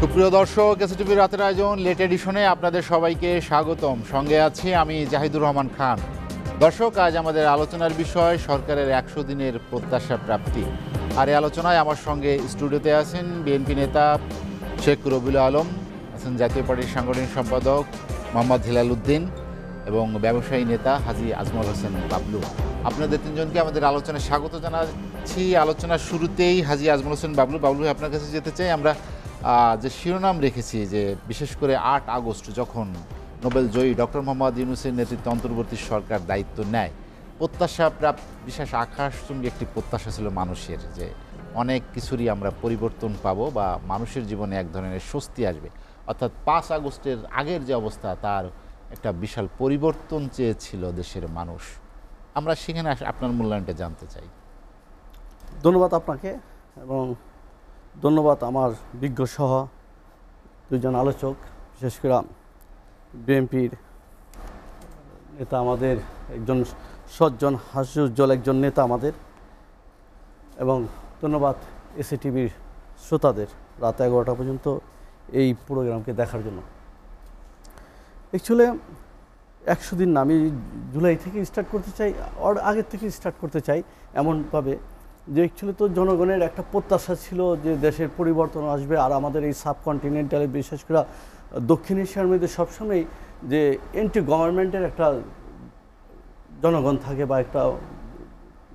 সুপ্রিয় দর্শক, এসটিভি রাতের আয়োজন লেট এডিশনে আপনাদের সবাইকে স্বাগতম। সঙ্গে আছি আমি জাহিদুর রহমান খান। দর্শক, আজ আমাদের আলোচনার বিষয় সরকারের 100 দিনের প্রত্যাশা প্রাপ্তি। আর এই আলোচনায় আমার সঙ্গে স্টুডিওতে আছেন বিএনপি নেতা শেখ রবিউল আলম, আছেন জাতীয় পার্টির সাংগঠনিক সম্পাদক মোহাম্মদ হিলাল উদ্দিন এবং ব্যবসায়ী নেতা হাজী আজমল হোসেন বাবলু। আপনাদের তিনজনকে আমাদের আলোচনায় স্বাগত জানাচ্ছি। আলোচনার শুরুতেই হাজী আজমল হোসেন বাবলু, আপনার কাছে যেতে চাই। আমরা যে শিরোনাম রেখেছি যে বিশেষ করে 8 আগস্ট যখন নোবেল জয়ী ডক্টর মোহাম্মদ ইউনূসের নেতৃত্বে অন্তর্বর্তী সরকার দায়িত্ব নেয়, প্রত্যাশা প্রাপ্ত বিশেষ আকাশচুম্বী একটি প্রত্যাশা ছিল মানুষের, যে অনেক কিছুরই আমরা পরিবর্তন পাবো বা মানুষের জীবনে এক ধরনের স্বস্তি আসবে। অর্থাৎ 5 আগস্টের আগের যে অবস্থা, তার একটা বিশাল পরিবর্তন চেয়েছিল দেশের মানুষ। আমরা সেখানে আপনার মূল্যায়নটা জানতে চাই। ধন্যবাদ আপনাকে এবং ধন্যবাদ আমার বিজ্ঞ সহ দুজন আলোচক, বিশেষ করে বিএনপির নেতা, আমাদের একজন সজ্জন হাস্যোজ্জ্বল একজন নেতা আমাদের, এবং ধন্যবাদ এসটিভির শ্রোতাদের রাত 11টা পর্যন্ত এই প্রোগ্রামকে দেখার জন্য। অ্যাকচুয়ালি 100 দিন না, আমি জুলাই থেকে স্টার্ট করতে চাই, ওর আগের থেকে স্টার্ট করতে চাই এমনভাবে যে অ্যাকচুয়ালি তো জনগণের একটা প্রত্যাশা ছিল যে দেশের পরিবর্তন আসবে। আর আমাদের এই সাবকন্টিনেন্টালে, বিশেষ করে দক্ষিণ এশিয়ার মধ্যে সবসময় যে এন্টি গভর্নমেন্টের একটা জনগণ থাকে বা একটা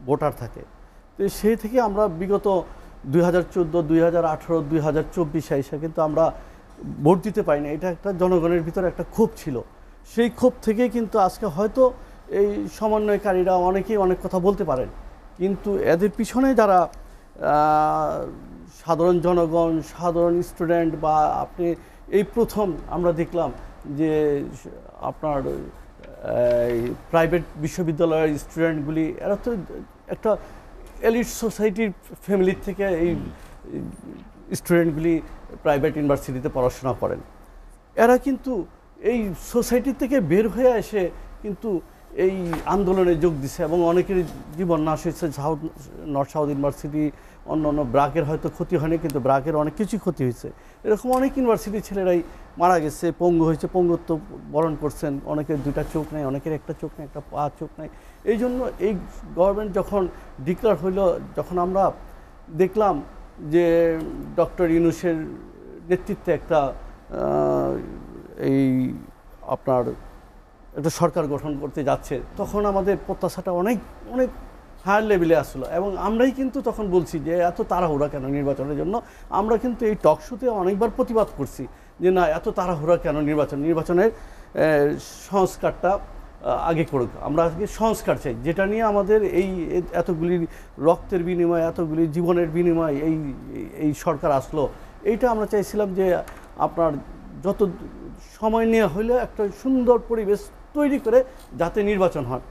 ভোটার থাকে। তো সেই থেকে আমরা বিগত 2014, 2018, 2024 এসে কিন্তু আমরা ভোট দিতে পারিনি। এটা একটা জনগণের ভিতরে একটা ক্ষোভ ছিল। সেই ক্ষোভ থেকেই কিন্তু আজকে হয়তো এই সমন্বয়কারীরা অনেকেই অনেক কথা বলতে পারেন, কিন্তু এদের পিছনে যারা সাধারণ জনগণ, সাধারণ স্টুডেন্ট, বা আপনি এই প্রথম আমরা দেখলাম যে আপনার প্রাইভেট বিশ্ববিদ্যালয়ের স্টুডেন্টগুলি, এরা তো একটা এলিট সোসাইটির ফ্যামিলির থেকে এই স্টুডেন্টগুলি প্রাইভেট ইউনিভার্সিটিতে পড়াশোনা করেন। এরা কিন্তু এই সোসাইটি থেকে বের হয়ে এসে কিন্তু এই আন্দোলনে যোগ দিছে এবং অনেকের জীবন নাশ হয়েছে। নর্থ সাউথ ইউনিভার্সিটি, অন্য অন্য ব্রাকের হয়তো ক্ষতি হয়নি, কিন্তু ব্রাকের অনেক কিছুই ক্ষতি হয়েছে। এরকম অনেক ইউনিভার্সিটির ছেলেরাই মারা গেছে, পঙ্গু হয়েছে, পঙ্গুত্ব বরণ করছেন। অনেকের 2টা চোখ নেই, অনেকের 1টা চোখ নেই, 1টা পা চোখ নেই। এই জন্য এই গভর্নমেন্ট যখন ডিক্লেয়ার হইল, যখন আমরা দেখলাম যে ডক্টর ইউনূসের নেতৃত্বে একটা এই আপনার একটা সরকার গঠন করতে যাচ্ছে, তখন আমাদের প্রত্যাশাটা অনেক অনেক হায়ার লেভেলে আসলো। এবং আমরাই কিন্তু তখন বলছি যে এত তাড়াহুড়া কেন নির্বাচনের জন্য। আমরা কিন্তু এই টক শোতে অনেকবার প্রতিবাদ করছি যে না, এত তাড়াহুড়া কেন নির্বাচনের সংস্কারটা আগে করুক। আমরা আজকে সংস্কার চাই, যেটা নিয়ে আমাদের এই এতগুলি রক্তের বিনিময়ে, এতগুলি জীবনের বিনিময়ে এই সরকার আসলো। এইটা আমরা চাইছিলাম যে আপনার যত সময় নিয়ে হইলে একটা সুন্দর পরিবেশ তৈরি করে যাতে নির্বাচন হয়।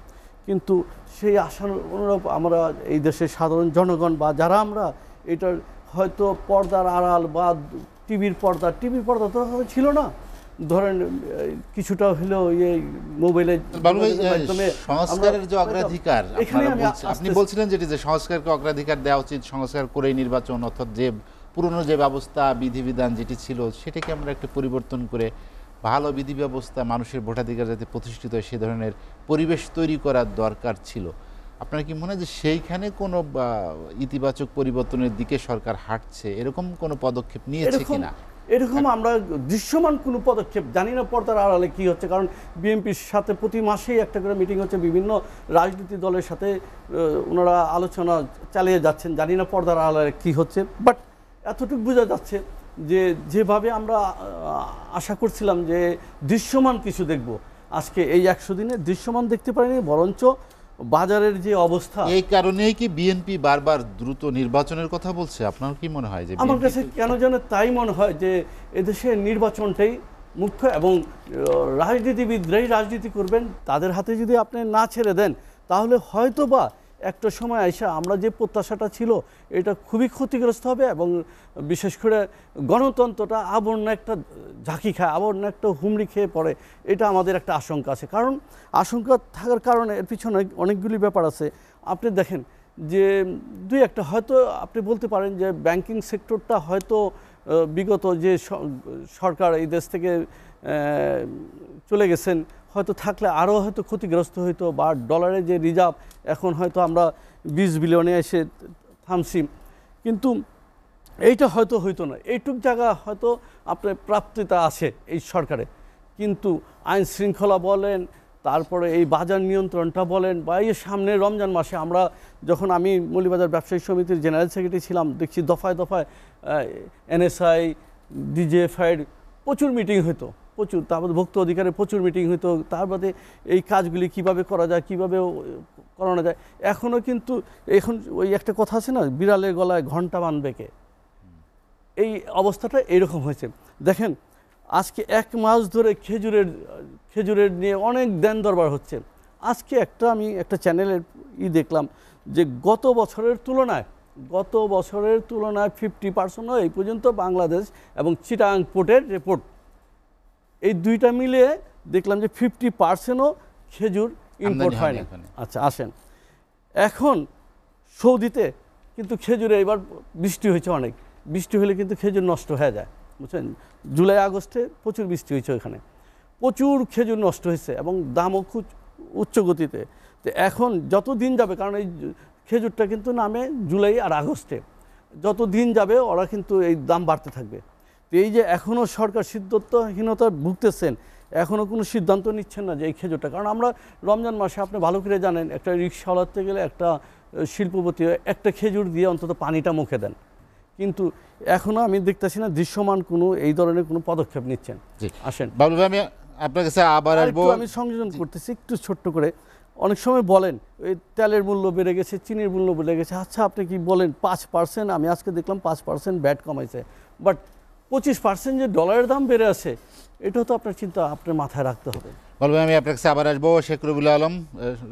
কিন্তু সেই আশার অনুরূপ আমরা এই দেশের সাধারণ জনগণ বা যারা আমরা এটার হয়তো পর্দার আড়াল বা টিভির পর্দা তো ছিল না, ধরেন কিছুটা হলেও এই মোবাইলে সংস্কারের যে অগ্রাধিকার আপনি বলছিলেন, যেটি যে সংস্কারকে অগ্রাধিকার দেওয়া উচিত, সংস্কার করে নির্বাচন, অর্থাৎ যে পুরনো যে ব্যবস্থা বিধিবিধান যেটি ছিল সেটাকে আমরা একটু পরিবর্তন করে ভালো বিধি ব্যবস্থা, মানুষের ভোটাধিকার যাতে প্রতিষ্ঠিত হয় সে ধরনের পরিবেশ তৈরি করার দরকার ছিল। আপনার কি মনে হয় যে সেইখানে কোনো ইতিবাচক পরিবর্তনের দিকে সরকার হাঁটছে, এরকম কোনো পদক্ষেপ নিয়েছে কিনা? এরকম আমরা দৃশ্যমান কোনো পদক্ষেপ জানি না পর্দার আড়ালে কী হচ্ছে। কারণ বিএনপির সাথে প্রতি মাসেই একটা করে মিটিং হচ্ছে, বিভিন্ন রাজনীতি দলের সাথে ওনারা আলোচনা চালিয়ে যাচ্ছেন, জানি না পর্দার আড়ালে কী হচ্ছে। বাট এতটুকু বোঝা যাচ্ছে যে যেভাবে আমরা আশা করছিলাম যে দৃশ্যমান কিছু দেখব, আজকে এই 100 দিনে দৃশ্যমান দেখতে পারিনি, বরঞ্চ বাজারের যে অবস্থা, এই কারণেই কি বিএনপি বারবার দ্রুত নির্বাচনের কথা বলছে? আপনার কি মনে হয়? যে আমার কাছে কেন যেন তাই মনে হয় যে এদেশের নির্বাচনটাই মুখ্য, এবং রাজনীতিবিদরাই রাজনীতি করবেন। তাদের হাতে যদি আপনি না ছেড়ে দেন, তাহলে হয়তো বা একটা সময় এসে আমরা যে প্রত্যাশাটা ছিল এটা খুবই ক্ষতিগ্রস্ত হবে, এবং বিশেষ করে গণতন্ত্রটা আবর্ণ একটা ঝাঁকি খায়, আবর্ণ একটা হুমড়ি খেয়ে পড়ে। এটা আমাদের একটা আশঙ্কা আছে। কারণ আশঙ্কা থাকার কারণে এর পিছনে অনেকগুলি ব্যাপার আছে। আপনি দেখেন যে দুই একটা হয়তো আপনি বলতে পারেন যে ব্যাংকিং সেক্টরটা হয়তো বিগত যে সরকার এই দেশ থেকে চলে গেছেন, হয়তো থাকলে আরও হয়তো ক্ষতিগ্রস্ত হইতো, বা ডলারের যে রিজার্ভ এখন হয়তো আমরা 20 বিলিয়নে এসে থামছি, কিন্তু এইটা হয়তো হইতো না। এইটুক জায়গা হয়তো আপনার প্রাপ্তিতা আছে এই সরকারে, কিন্তু আইন শৃঙ্খলা বলেন, তারপরে এই বাজার নিয়ন্ত্রণটা বলেন, বা এই সামনে রমজান মাসে আমরা যখন আমি মৌলভীবাজার ব্যবসায়ী সমিতির জেনারেল সেক্রেটারি ছিলাম, দেখছি দফায় দফায় এনএসআই, ডিজিএফআইয়ের প্রচুর মিটিং হতো, প্রচুর, তারপরে ভোক্তা অধিকারের প্রচুর মিটিং হতো, তার বাদে এই কাজগুলি কিভাবে করা যায়, কিভাবে করানো যায়। এখনও কিন্তু এখন ওই একটা কথা আছে না, বিড়ালের গলায় ঘণ্টা বাঁধবে কে, এই অবস্থাটা এইরকম হয়েছে। দেখেন আজকে 1 মাস ধরে খেজুরের নিয়ে অনেক দেন দরবার হচ্ছে। আজকে আমি একটা চ্যানেলের দেখলাম যে গত বছরের তুলনায় 50% এই পর্যন্ত বাংলাদেশ এবং চিটাগাং পোর্টের রিপোর্ট, এই দুইটা মিলিয়ে দেখলাম যে 50%ও খেজুর ইম্পোর্ট হয় না। আচ্ছা আসেন, এখন সৌদিতে কিন্তু খেজুরে এবার বৃষ্টি হয়েছে, অনেক বৃষ্টি হলে কিন্তু খেজুর নষ্ট হয়ে যায়, বুঝছেন। জুলাই আগস্টে প্রচুর বৃষ্টি হয়েছে, ওইখানে প্রচুর খেজুর নষ্ট হয়েছে এবং দামও খুব উচ্চ গতিতে। তো এখন যত দিন যাবে, কারণ এই খেজুরটা কিন্তু নামে জুলাই আর আগস্টে, যত দিন যাবে ওরা কিন্তু এই দাম বাড়তে থাকবে। তো এই যে এখনও সরকার সিদ্ধান্তহীনতা ভুগতেছেন, এখনও কোনো সিদ্ধান্ত নিচ্ছেন না যে এই খেজুরটা, কারণ আমরা রমজান মাসে আপনি ভালো করে জানেন, একটা রিক্সা চালাতে গেলে একটা শিল্পপতি একটা খেজুর দিয়ে অন্তত পানিটা মুখে দেন, কিন্তু এখনও আমি দেখতেছি না দৃশ্যমান কোনো এই ধরনের কোনো পদক্ষেপ নিচ্ছেন। আসেন বাবলু ভাই, আমি আপনার কাছে আবার আসবো। আমি সংযোজন করতেছি একটু ছোট্ট করে। অনেক সময় বলেন ওই তেলের মূল্য বেড়ে গেছে, চিনির মূল্য বেড়ে গেছে, আচ্ছা আপনি কি বলেন 5%, আমি আজকে দেখলাম 5% ভ্যাট কমাইছে, বাট 25% যে ডলারের দাম বেড়ে আছে, এটাও তো আপনার চিন্তা, আপনার মাথায় রাখতে হবে। বাবলু ভাই, আমি আপনার কাছে আবার আসবো। শেখ রবিউল আলম,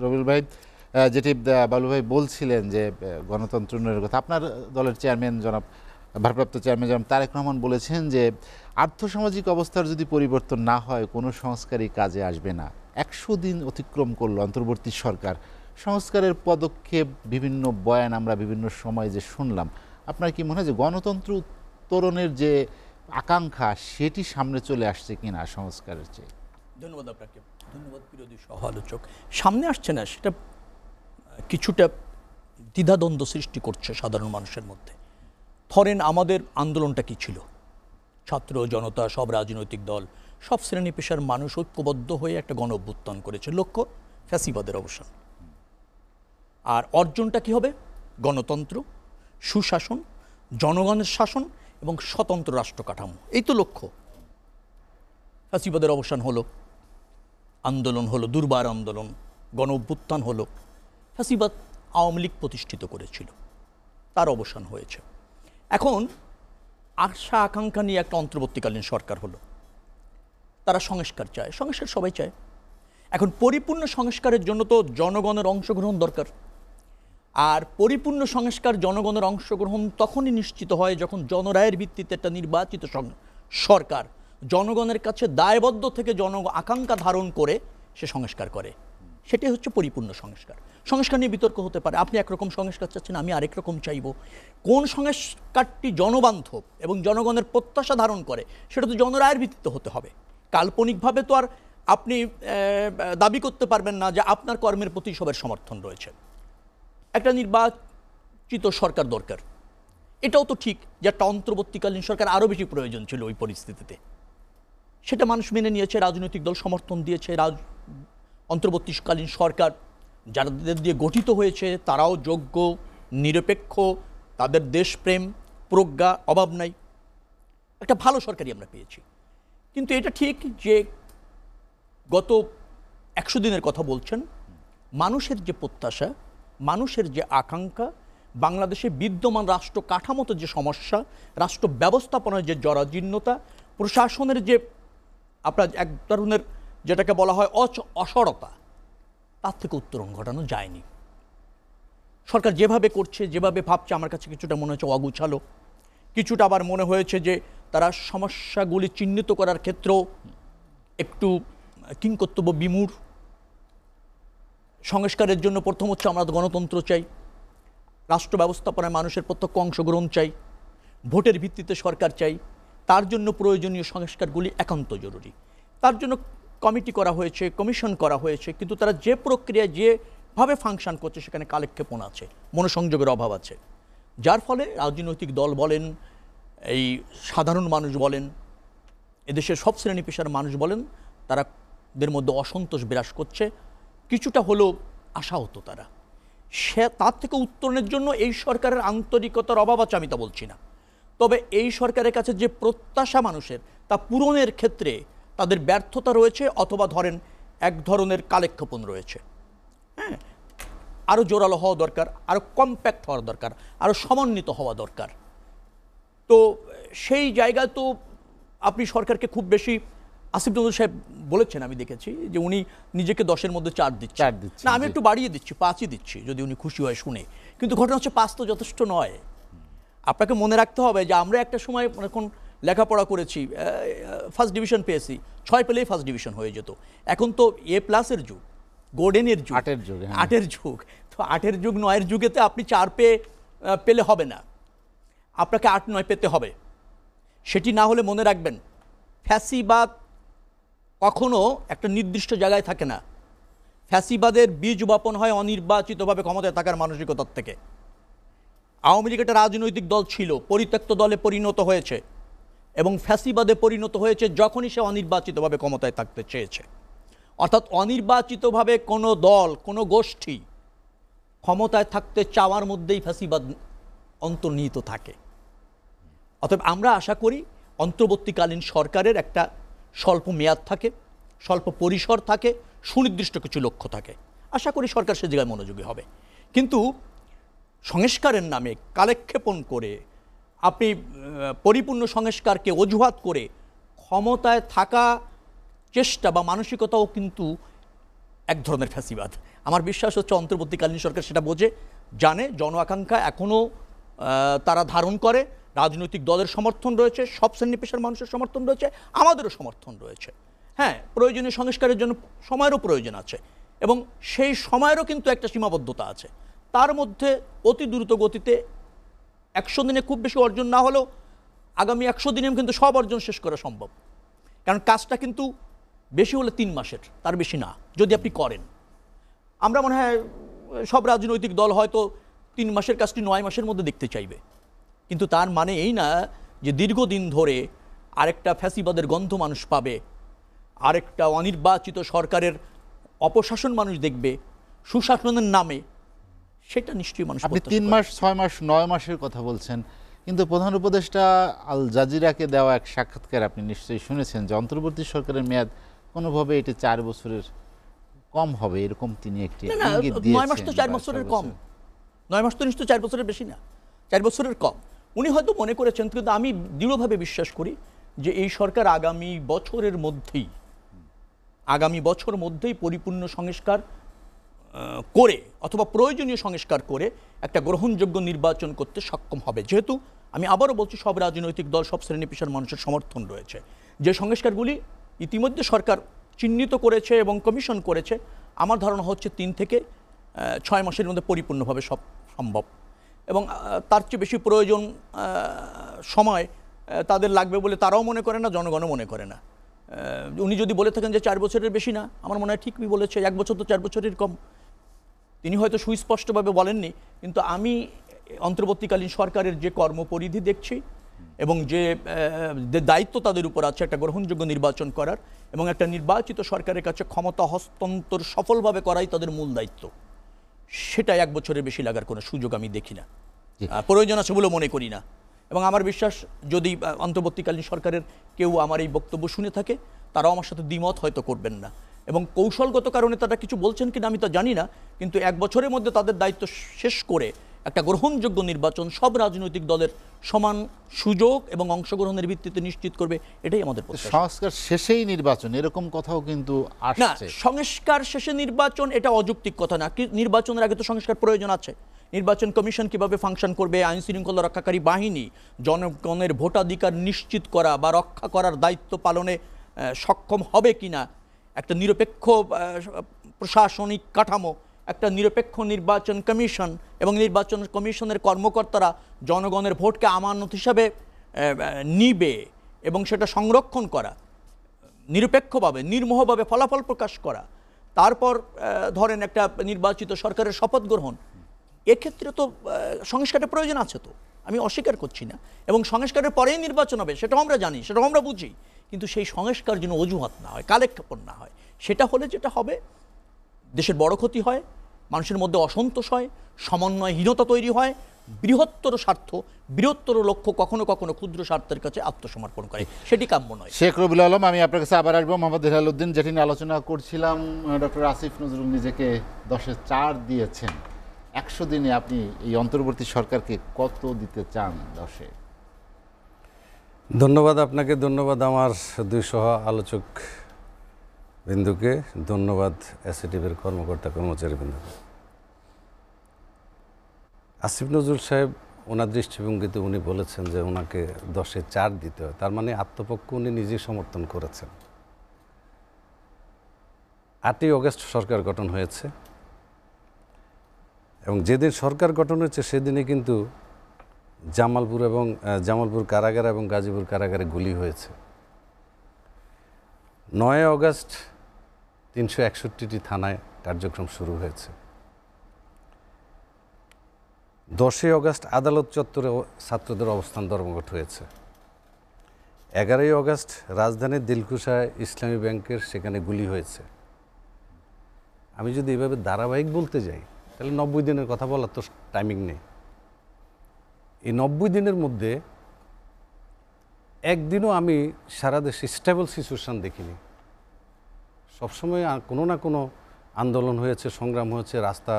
রবিউল ভাই, যেটি বাবলু ভাই বলছিলেন যে গণতন্ত্র উন্নয়নের কথা, আপনার দলের চেয়ারম্যান জনাব, ভারপ্রাপ্ত চেয়ারম্যান জনাব তারেক রহমান বলেছেন যে আর্থসামাজিক অবস্থার যদি পরিবর্তন না হয় কোনো সংস্কারই কাজে আসবে না। 100 দিন অতিক্রম করলো অন্তর্বর্তী সরকার, সংস্কারের পদক্ষেপ, বিভিন্ন বয়ান আমরা বিভিন্ন সময় যে শুনলাম, আপনার কি মনে হয় যে গণতন্ত্র উত্তরণের যে আকাঙ্ক্ষা সেটি সামনে চলে আসছে কিনা সংস্কারের চেয়ে? ধন্যবাদ আপনাকে, ধন্যবাদ বিরোধী সহ আলোচক। সামনে আসছে না সেটা কিছুটা দ্বিধাদ্বন্দ্ব সৃষ্টি করছে সাধারণ মানুষের মধ্যে। ধরেন আমাদের আন্দোলনটা কি ছিল, ছাত্র জনতা, সব রাজনৈতিক দল, সব শ্রেণী পেশার মানুষ ঐক্যবদ্ধ হয়ে একটা গণ অভ্যুত্থান করেছে, লক্ষ্য ফ্যাসিবাদের অবসান। আর অর্জনটা কি হবে? গণতন্ত্র, সুশাসন, জনগণের শাসন এবং স্বতন্ত্র রাষ্ট্র কাঠামো, এই তো লক্ষ্য। ফ্যাসিবাদের অবসান হলো, আন্দোলন হলো, দুর্বার আন্দোলন, গণ অভ্যুত্থান হলো, ফ্যাসিবাদ আওয়ামী লীগ প্রতিষ্ঠিত করেছিল, তার অবসান হয়েছে। এখন আশা আকাঙ্ক্ষা নিয়ে একটা অন্তর্বর্তীকালীন সরকার হলো, তারা সংস্কার চায়, সংস্কার সবাই চায়। এখন পরিপূর্ণ সংস্কারের জন্য তো জনগণের অংশগ্রহণ দরকার, আর পরিপূর্ণ সংস্কার জনগণের অংশগ্রহণ তখনই নিশ্চিত হয় যখন জনরায়ের ভিত্তিতে একটা নির্বাচিত সরকার জনগণের কাছে দায়বদ্ধ থেকে আকাঙ্ক্ষা ধারণ করে সে সংস্কার করে, সেটাই হচ্ছে পরিপূর্ণ সংস্কার। সংস্কার নিয়ে বিতর্ক হতে পারে, আপনি একরকম সংস্কার চাচ্ছেন, আমি আরেক রকম চাইব। কোন সংস্কারটি জনবান্ধব এবং জনগণের প্রত্যাশা ধারণ করে সেটা তো জনরায়ের ভিত্তিতে হতে হবে। কাল্পনিকভাবে তো আর আপনি দাবি করতে পারবেন না যে আপনার কর্মের প্রতি সবার সমর্থন রয়েছে। একটা নির্বাচিত সরকার দরকার, এটাও তো ঠিক যে একটা অন্তর্বর্তীকালীন সরকার আরও বেশি প্রয়োজন ছিল ওই পরিস্থিতিতে, সেটা মানুষ মেনে নিয়েছে, রাজনৈতিক দল সমর্থন দিয়েছে। অন্তর্বর্তীকালীন সরকার যাদের দিয়ে গঠিত হয়েছে তারাও যোগ্য, নিরপেক্ষ, তাদের দেশপ্রেম, প্রজ্ঞা অভাব নাই, একটা ভালো সরকারই আমরা পেয়েছি। কিন্তু এটা ঠিক যে গত 100 দিনের কথা বলছেন, মানুষের যে প্রত্যাশা, মানুষের যে আকাঙ্ক্ষা, বাংলাদেশে বিদ্যমান রাষ্ট্র কাঠামোতে যে সমস্যা, রাষ্ট্র ব্যবস্থাপনার যে জরাজীর্ণতা, প্রশাসনের যে আপনার এক ধরনের যেটাকে বলা হয় অসরতা, তার থেকে উত্তরণ ঘটানো যায়নি। সরকার যেভাবে করছে, যেভাবে ভাবছে, আমার কাছে কিছুটা মনে হচ্ছে অগুছালো, কিছুটা আবার মনে হয়েছে যে তারা সমস্যাগুলি চিহ্নিত করার ক্ষেত্রেও একটু কিংকর্তব্য বিমূঢ়। সংস্কারের জন্য প্রথম হচ্ছে আমরা গণতন্ত্র চাই, রাষ্ট্র ব্যবস্থাপনায় মানুষের প্রত্যক্ষ অংশগ্রহণ চাই, ভোটের ভিত্তিতে সরকার চাই, তার জন্য প্রয়োজনীয় সংস্কারগুলি একান্ত জরুরি। তার জন্য কমিটি করা হয়েছে, কমিশন করা হয়েছে, কিন্তু তারা যে প্রক্রিয়ায় যেভাবে ফাংশন করছে সেখানে কালেক্ষেপণ আছে, মনোসংযোগের অভাব আছে, যার ফলে রাজনৈতিক দল বলেন, এই সাধারণ মানুষ বলেন, এদেশের সব শ্রেণী পেশার মানুষ বলেন, তাদের মধ্যে অসন্তোষ বিরাজ করছে। কিছুটা হলেও আশাহত তারা। তার থেকে উত্তরণের জন্য এই সরকারের আন্তরিকতার অভাব আছে আমি তা বলছি না, তবে এই সরকারের কাছে যে প্রত্যাশা মানুষের তা পূরণের ক্ষেত্রে তাদের ব্যর্থতা রয়েছে, অথবা ধরেন এক ধরনের কালেক্ষেপণ রয়েছে। হ্যাঁ, আরও জোরালো হওয়া দরকার, আরও কম্প্যাক্ট হওয়া দরকার, আরও সমন্বিত হওয়া দরকার। তো সেই জায়গায় তো আপনি সরকারকে খুব বেশি, আসিফ নজরুল সাহেব বলেছেন, আমি দেখেছি যে উনি নিজেকে 10-এর মধ্যে 4 দিচ্ছেন। না, আমি একটু বাড়িয়ে দিচ্ছি, 5ই দিচ্ছি যদি উনি খুশি হয় শুনে। কিন্তু ঘটনা হচ্ছে 5 তো যথেষ্ট নয়। আপনাকে মনে রাখতে হবে যে আমরা একটা সময় এখন লেখাপড়া করেছি, ফার্স্ট ডিভিশন পেয়েছি, 6 পেলেই ফার্স্ট ডিভিশন হয়ে যেত। এখন তো A+-এর যুগ, গোল্ডেনের যুগ, 8-এর যুগ। 8-এর যুগ। তো 8-এর যুগ, 9-এর যুগেতে আপনি 4 পেলে হবে না, আপনাকে 8-9 পেতে হবে। সেটি না হলে মনে রাখবেন, ফ্যাসিবাদ কখনো একটা নির্দিষ্ট জায়গায় থাকে না। ফ্যাসিবাদের বীজ বপন হয় অনির্বাচিতভাবে ক্ষমতায় থাকার মানসিকতার থেকে। আওয়ামী লীগ একটা রাজনৈতিক দল ছিল, পরিত্যক্ত দলে পরিণত হয়েছে, এবং ফ্যাসিবাদে পরিণত হয়েছে যখনই সে অনির্বাচিতভাবে ক্ষমতায় থাকতে চেয়েছে। অর্থাৎ অনির্বাচিতভাবে কোনো দল, কোনো গোষ্ঠী ক্ষমতায় থাকতে চাওয়ার মধ্যেই ফ্যাসিবাদ অন্তর্নিহিত থাকে। অতএব আমরা আশা করি অন্তর্বর্তীকালীন সরকারের একটা স্বল্প মেয়াদ থাকে, স্বল্প পরিসর থাকে, সুনির্দিষ্ট কিছু লক্ষ্য থাকে। আশা করি সরকার সে জায়গায় মনোযোগী হবে। কিন্তু সংস্কারের নামে কালেক্ষেপণ করে, আপনি পরিপূর্ণ সংস্কারকে অজুহাত করে ক্ষমতায় থাকা চেষ্টা বা মানসিকতাও কিন্তু এক ধরনের ফ্যাসিবাদ। আমার বিশ্বাস হচ্ছে অন্তর্বর্তীকালীন সরকার সেটা বোঝে, জানে, জন আকাঙ্ক্ষা এখনও তারা ধারণ করে। রাজনৈতিক দলের সমর্থন রয়েছে, সব শ্রেণী পেশার মানুষের সমর্থন রয়েছে, আমাদেরও সমর্থন রয়েছে। হ্যাঁ, প্রয়োজনীয় সংস্কারের জন্য সময়েরও প্রয়োজন আছে, এবং সেই সময়েরও কিন্তু একটা সীমাবদ্ধতা আছে। তার মধ্যে অতি দ্রুত গতিতে 100 দিনে খুব বেশি অর্জন না হলেও আগামী 100 দিনে কিন্তু সব অর্জন শেষ করা সম্ভব। কারণ কাজটা কিন্তু বেশি হলে 3 মাসের, তার বেশি না যদি আপনি করেন। আমরা মনে হয় সব রাজনৈতিক দল হয়তো 3 মাসের কাজটি 9 মাসের মধ্যে দেখতে চাইবে, কিন্তু তার মানে এই না যে দীর্ঘদিন ধরে আরেকটা ফ্যাসিবাদের গন্ধ মানুষ পাবে, আরেকটা অনির্বাচিত সরকারের অপশাসন মানুষ দেখবে সুশাসনের নামে। সেটা নিশ্চয়ই মানুষ। আপনি 3 মাস, 6 মাস, 9 মাসের কথা বলছেন, কিন্তু প্রধান উপদেষ্টা আল জাজিরাকে দেওয়া এক সাক্ষাৎকার আপনি নিশ্চয়ই শুনেছেন যে অন্তর্বর্তী সরকারের মেয়াদ কোনোভাবে এটি 4 বছরের কম হবে, এরকম তিনি একটি ইঙ্গিত দিয়েছেন। 9 মাস তো 4 বছরের কম। 9 মাস তো নিশ্চয়ই 4 বছরের বেশি না, 4 বছরের কম। উনি হয়তো মনে করেছেন, কিন্তু আমি দৃঢ়ভাবে বিশ্বাস করি যে এই সরকার আগামী বছর মধ্যেই পরিপূর্ণ সংস্কার করে, অথবা প্রয়োজনীয় সংস্কার করে একটা গ্রহণযোগ্য নির্বাচন করতে সক্ষম হবে। যেহেতু আমি আবারও বলছি, সব রাজনৈতিক দল, সব শ্রেণী পেশার মানুষের সমর্থন রয়েছে। যে সংস্কারগুলি ইতিমধ্যে সরকার চিহ্নিত করেছে এবং কমিশন করেছে, আমার ধারণা হচ্ছে 3 থেকে 6 মাসের মধ্যে পরিপূর্ণভাবে সব সম্ভব। এবং তার চেয়ে বেশি প্রয়োজন সময় তাদের লাগবে বলে তারাও মনে করে না, জনগণও মনে করে না। উনি যদি বলে থাকেন যে 4 বছরের বেশি না, আমার মনে হয় ঠিকই বলেছে। 1 বছর তো 4 বছরের কম। তিনি হয়তো সুস্পষ্টভাবে বলেননি, কিন্তু আমি অন্তর্বর্তীকালীন সরকারের যে কর্মপরিধি দেখছি এবং যে দায়িত্ব তাদের উপর আছে একটা গ্রহণযোগ্য নির্বাচন করার, এবং একটা নির্বাচিত সরকারের কাছে ক্ষমতা হস্তান্তর সফলভাবে করাই তাদের মূল দায়িত্ব, সেটা 1 বছরের বেশি লাগার কোনো সুযোগ আমি দেখি না, প্রয়োজন আছে বলে মনে করি না। এবং আমার বিশ্বাস, যদি অন্তর্বর্তীকালীন সরকারের কেউ আমার এই বক্তব্য শুনে থাকে, তারাও আমার সাথে দ্বিমত হয়তো করবেন না। এবং কৌশলগত কারণে তারা কিছু বলছেন কিনা আমি তা জানি না, কিন্তু 1 বছরের মধ্যে তাদের দায়িত্ব শেষ করে একটা গ্রহণযোগ্য নির্বাচন সব রাজনৈতিক দলের সমান সুযোগ এবং অংশগ্রহণের ভিত্তিতে নিশ্চিত করবে, এটাই আমাদের প্রত্যাশা। সংস্কার শেষেই নির্বাচন, এরকম কথাও কিন্তু না, আসছে। সংস্কার শেষে নির্বাচন এটা অযৌক্তিক কথা না। নির্বাচনের আগে তো সংস্কার প্রয়োজন আছে। নির্বাচন কমিশন কিভাবে ফাংশন করবে, আইন শৃঙ্খলা রক্ষাকারী বাহিনী জনগণের ভোটাধিকার নিশ্চিত করা বা রক্ষা করার দায়িত্ব পালনে সক্ষম হবে কিনা, একটা নিরপেক্ষ প্রশাসনিক কাঠামো, একটা নিরপেক্ষ নির্বাচন কমিশন এবং নির্বাচন কমিশনের কর্মকর্তারা জনগণের ভোটকে আমানত হিসাবে নিবে এবং সেটা সংরক্ষণ করা, নিরপেক্ষভাবে নির্মোহভাবে ফলাফল প্রকাশ করা, তারপর ধরেন একটা নির্বাচিত সরকারের শপথ গ্রহণ, এক্ষেত্রে তো সংস্কারের প্রয়োজন আছে। তো আমি অস্বীকার করছি না, এবং সংস্কারের পরেই নির্বাচন হবে সেটাও আমরা জানি, সেটাও আমরা বুঝি, কিন্তু সেই সংস্কার যেন অজুহাত না হয়, কালেক্ষেপণ না হয়। সেটা হলে যেটা হবে, দেশের বড় ক্ষতি হয়, মানুষের মধ্যে অসন্তোষ হয়, সমন্বয়হীনতা তৈরি হয়, বৃহত্তর স্বার্থ, বৃহত্তর লক্ষ্য কখনো কখনো ক্ষুদ্র স্বার্থের কাছে আত্মসমর্পণ করে, সেটি কাম্য নয়। শেখ রবিউল আলম, আমি আপনার কাছে আবার আসবো। মোহাম্মদ হেলালুদ্দিন, যেটি নিয়ে আলোচনা করছিলাম, ডক্টর আসিফ নজরুল নিজেকে 10-এ 4 দিয়েছেন। 100 দিনে আপনি এই অন্তর্বর্তী সরকারকে কত দিতে চান 10-এ? ধন্যবাদ আপনাকে, ধন্যবাদ আমার 2 সহ আলোচক বিন্দুকে, ধন্যবাদ এসএটিভির কর্মকর্তা কর্মচারী বিন্দুকে। আসিফ নজরুল সাহেব ওনার দৃষ্টিভঙ্গিতে উনি বলেছেন যে ওনাকে 10-এ 4 দিতে হয়, তার মানে আত্মপক্ষ উনি নিজেই সমর্থন করেছেন। 8ই অগস্ট সরকার গঠন হয়েছে এবং যেদিন সরকার গঠন হয়েছে সেদিনই কিন্তু জামালপুর কারাগার এবং গাজীপুর কারাগারে গুলি হয়েছে। 9 অগস্ট 361টি থানায় কার্যক্রম শুরু হয়েছে। 10 অগস্ট আদালত চত্বরে ছাত্রদের অবস্থান ধর্মঘট হয়েছে। 11 অগস্ট রাজধানীর দিলকুশায় ইসলামী ব্যাংকের সেখানে গুলি হয়েছে। আমি যদি এভাবে ধারাবাহিক বলতে যাই তাহলে 90 দিনের কথা বলার তো টাইমিং নেই। এই 90 দিনের মধ্যে একদিনও আমি সারা দেশে স্টেবল সিচুয়েশন দেখিনি। সবসময় কোনো না কোনো আন্দোলন হয়েছে, সংগ্রাম হয়েছে, রাস্তা